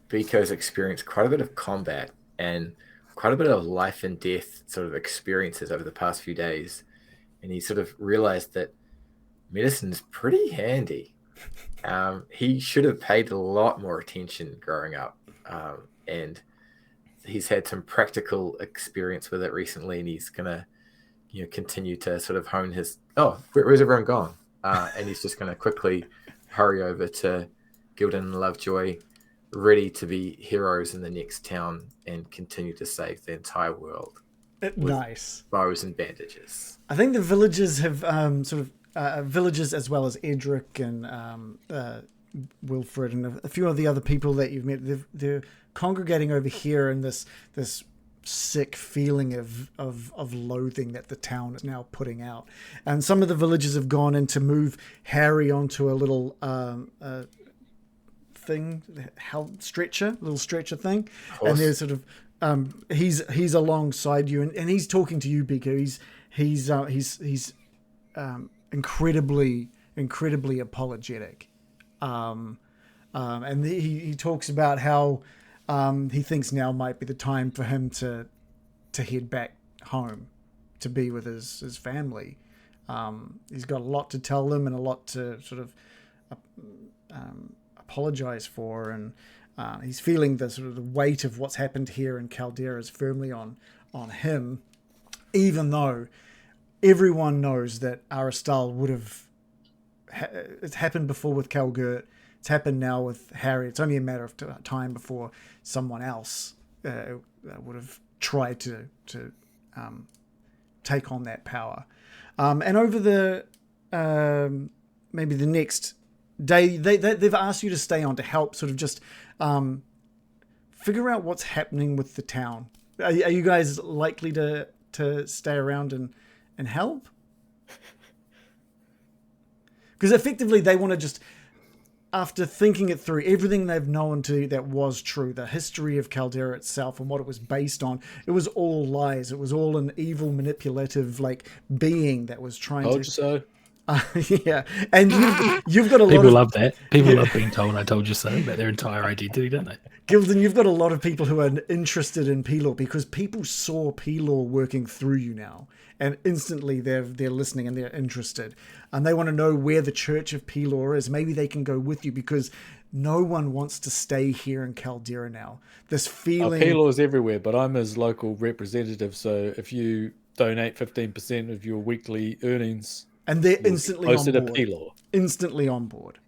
Biko's experienced quite a bit of combat and quite a bit of life and death sort of experiences over the past few days, and he sort of realized that medicine's pretty handy. He should have paid a lot more attention growing up, and he's had some practical experience with it recently, and he's gonna continue to sort of hone his where's everyone gone, and he's just gonna quickly hurry over to Gildan and Lovejoy, ready to be heroes in the next town and continue to save the entire world. Nice. Bows and bandages. I think the villagers have villagers as well as Edric and Wilfred and a few of the other people that you've met. They're congregating over here in this sick feeling of loathing that the town is now putting out. And some of the villagers have gone in to move Harry onto a little little stretcher thing, and they're sort of he's alongside you and he's talking to you, Biko. He's incredibly apologetic, and he talks about how he thinks now might be the time for him to head back home to be with his family. He's got a lot to tell them and a lot to sort of apologize for, and he's feeling the sort of the weight of what's happened here in Kalderra is firmly on him, even though everyone knows that Aristal would have it's happened before with Kalgurt. It's happened now with Harry. It's only a matter of time before someone else would have tried to take on that power. And over the maybe the next day, they've asked you to stay on to help sort of just figure out what's happening with the town. Are you guys likely to stay around and help? Because effectively they want to just, after thinking it through, everything they've known that was true, the history of Kalderra itself and what it was based on, it was all lies. It was all an evil, manipulative being that was trying Told you so. Yeah, and you've got a lot of people love that. People love being told "I told you so" about their entire identity, don't they? Gildan, you've got a lot of people who are interested in Pelor because people saw Pelor working through you now, and instantly they're listening and they're interested, and they want to know where the Church of Pelor is. Maybe they can go with you because no one wants to stay here in Kalderra now. This feeling Pelor's everywhere, but I'm his local representative. So if you donate 15% of your weekly earnings. And they're instantly on board. Pelor. Instantly on board.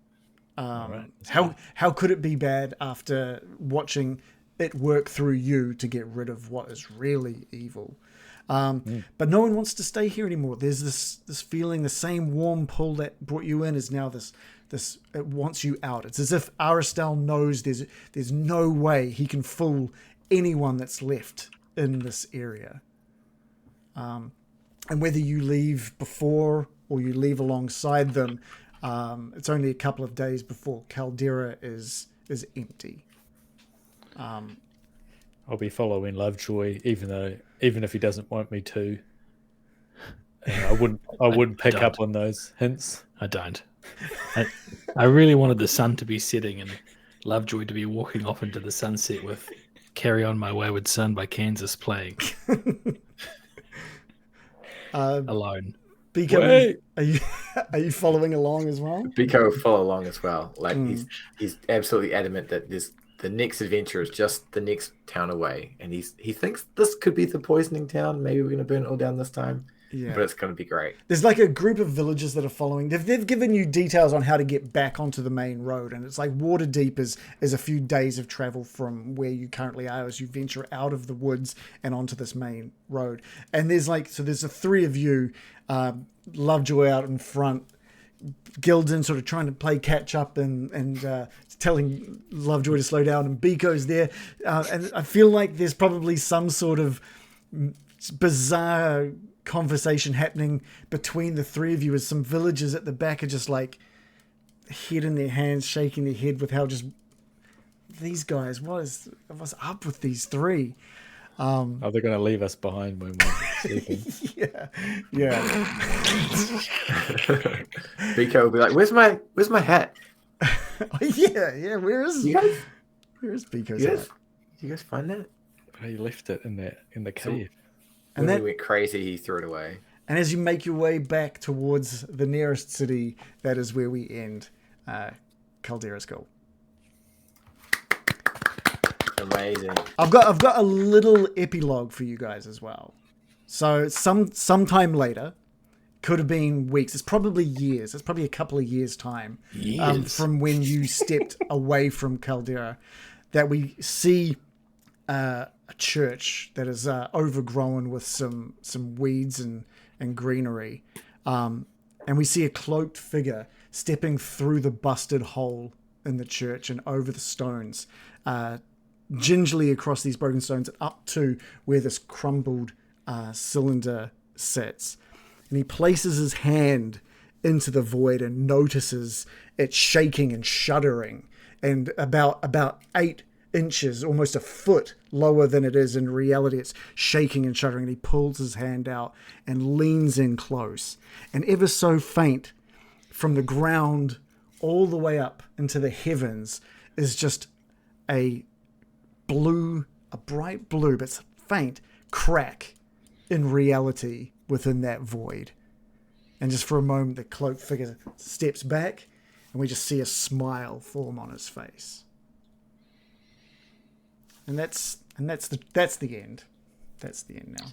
How could it be bad after watching it work through you to get rid of what is really evil? But no one wants to stay here anymore. There's this feeling, the same warm pull that brought you in is now this it wants you out. It's as if Aristal knows there's no way he can fool anyone that's left in this area. And whether you leave before or you leave alongside them, it's only a couple of days before Kalderra is empty. I'll be following Lovejoy, even if he doesn't want me to. I wouldn't pick up on those hints. I don't. I really wanted the sun to be setting and Lovejoy to be walking off into the sunset with "Carry On My Wayward Son" by Kansas playing. Alone. Biko, are you following along as well? Biko will follow along as well. He's absolutely adamant that the next adventure is just the next town away, and he thinks this could be the poisoning town. Maybe we're going to burn it all down this time. Yeah. but it's going to be great. There's like a group of villagers that are following. They've given you details on how to get back onto the main road, and it's like Waterdeep is a few days of travel from where you currently are as you venture out of the woods and onto this main road. And there's the three of you, Lovejoy out in front, Gildan sort of trying to play catch up and telling Lovejoy to slow down, and Biko's there, and I feel like there's probably some sort of bizarre conversation happening between the three of you as some villagers at the back are just like head in their hands, shaking their head with how just these guys, what's up with these three? Are they going to leave us behind when we're sleeping? yeah. Biko will be like, "Where's my hat? yeah. Where is Biko's hat? You guys find that?" He left it in the cave. And And when that, we went crazy, he threw it away. and as you make your way back towards the nearest city, that is where we end Kalderra's goal. Amazing. I've got a little epilogue for you guys as well. So sometime later, could have been weeks. It's probably years. It's probably a couple of years' time from when you stepped away from Kalderra, that we see a church that is overgrown with some weeds and greenery, and we see a cloaked figure stepping through the busted hole in the church and over the stones, gingerly across these broken stones and up to where this crumbled cylinder sits. And he places his hand into the void and notices it shaking and shuddering, and about 8 inches, almost a foot lower than it is in reality, it's shaking and shuddering. And he pulls his hand out and leans in close, and ever so faint from the ground all the way up into the heavens is just a bright blue, but faint crack in reality within that void. And just for a moment, the cloaked figure steps back, and we just see a smile form on his face. And that's the end. That's the end now.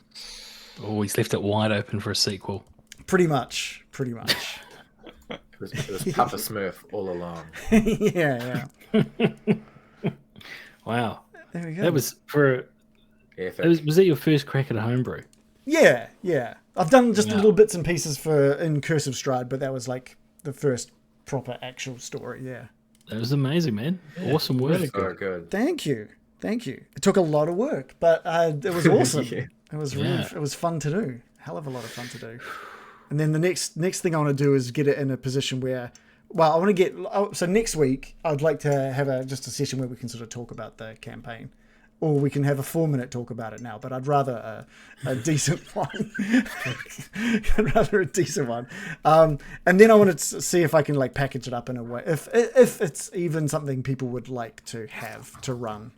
Oh, he's left it wide open for a sequel. Pretty much. It was Papa Smurf all along. yeah. Wow. There we go. That was for. Epic. Was that your first crack at a homebrew? Yeah. I've done just little bits and pieces in Cursive Stride, but that was like the first proper actual story. Yeah. That was amazing, man. Awesome work. Really So good. Thank you. It took a lot of work, but it was awesome. Yeah. It was it was fun to do. Hell of a lot of fun to do. And then the next thing I want to do is get it in a position where, I want to get. So next week, I'd like to have just a session where we can sort of talk about the campaign, or we can have a 4-minute talk about it now. But I'd rather a decent one. I'd rather a decent one. And then I want to see if I can like package it up in a way, if it's even something people would like to have to run.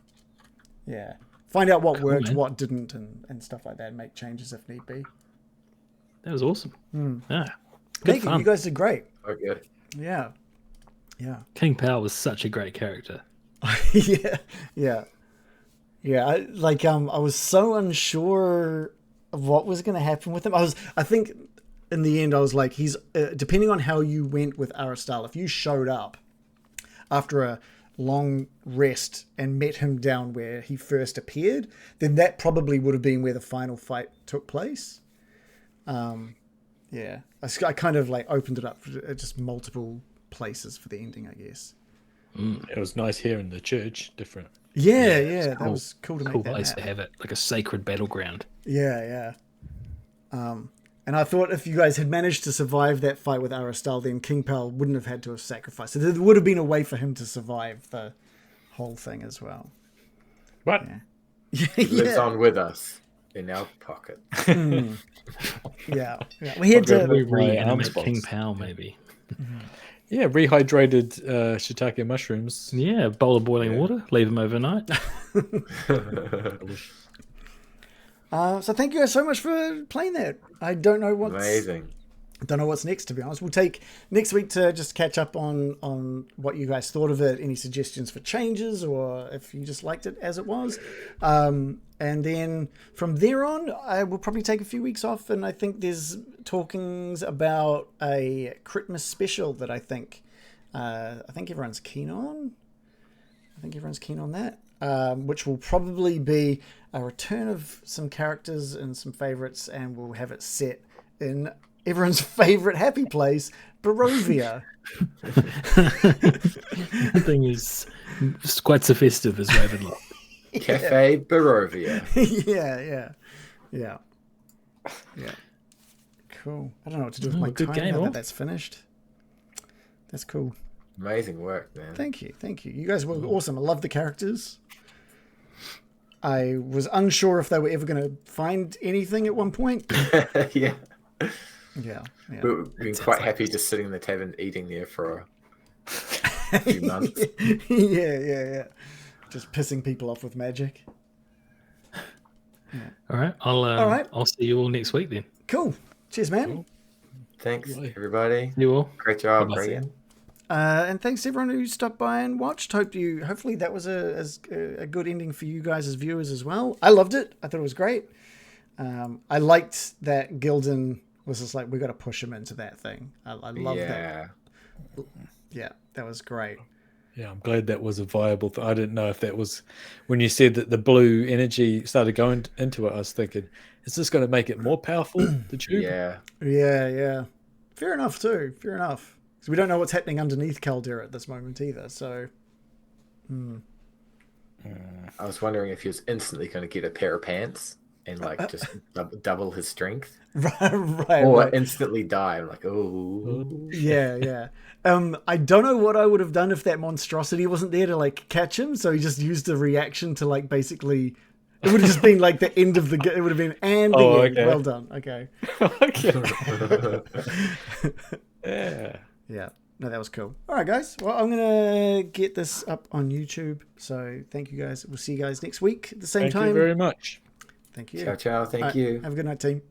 Yeah. Find out what worked, man. what didn't, and stuff like that, and make changes if need be. That was awesome. Yeah. Good Thank you. fun. You guys did great. So good. Yeah. King Power was such a great character. Yeah. I was so unsure of what was going to happen with him. I think in the end, I was like, he's depending on how you went with Aristal. If you showed up after a long rest and met him down where he first appeared, then that probably would have been where the final fight took place. Yeah, I kind of like opened it up for just multiple places for the ending, I guess. It was nice here in the church, different. Yeah, cool. that was cool to make Cool that place happen. to have it, like a sacred battleground. Yeah. And I thought if you guys had managed to survive that fight with Aristal, then King Pal wouldn't have had to have sacrificed. So there would have been a way for him to survive the whole thing as well. What? He lives on with us in our pocket. Yeah. We had I'll go to. move my arm Reanimate King spots. Power, maybe. Yeah, rehydrated shiitake mushrooms. Yeah, a bowl of boiling water. Leave them overnight. So thank you guys so much for playing that. I don't know what's Amazing. don't know what's next, to be honest. We'll take next week to just catch up on what you guys thought of it, any suggestions for changes, or if you just liked it as it was. And then from there on, I will probably take a few weeks off, and I think there's talkings about a Christmas special that I think everyone's keen on. I think everyone's keen on that, which will probably be a return of some characters and some favorites, and we'll have it set in everyone's favorite happy place, Barovia. The thing is, it's quite so festive as Ravenloft. Cafe Barovia. yeah. Cool. I don't know what to do with my good time game, now all. that that's finished. That's cool. Amazing work, man. Thank you. You guys were awesome. I love the characters. I was unsure if they were ever going to find anything at one point. Yeah. Yeah. We've been quite happy just sitting in the tavern eating there for a few months. yeah. Just pissing people off with magic. All right, I'll see you all next week then. Cool. Cheers, man. Thanks, everybody. You all. Great job, Bye-bye. Brian. And thanks to everyone who stopped by and watched. Hopefully that was a good ending for you guys as viewers as well. I loved it. I thought it was great. I liked that Gildan was just like, we got to push him into that thing. I love that. Yeah, that was great. Yeah, I'm glad that was a viable I didn't know if that was when you said that the blue energy started going into it. I was thinking, is this going to make it more powerful? The tube? Yeah. Yeah. Fair enough too. Fair enough. Because we don't know what's happening underneath Kalderra at this moment either. So, I was wondering if he was instantly going to get a pair of pants and like just double his strength, right. or instantly die. I'm like, oh, Yeah. I don't know what I would have done if that monstrosity wasn't there to like catch him. So he just used a reaction to like basically. It would have just been like the end of the. It would have been and the end. Okay. Well done. Okay. Yeah. Yeah. No, that was cool. All right, guys. Well, I'm gonna get this up on YouTube. So thank you guys. We'll see you guys next week at the same time. Thank you very much. Thank you. ciao. Thank All right, you. Have a good night, team.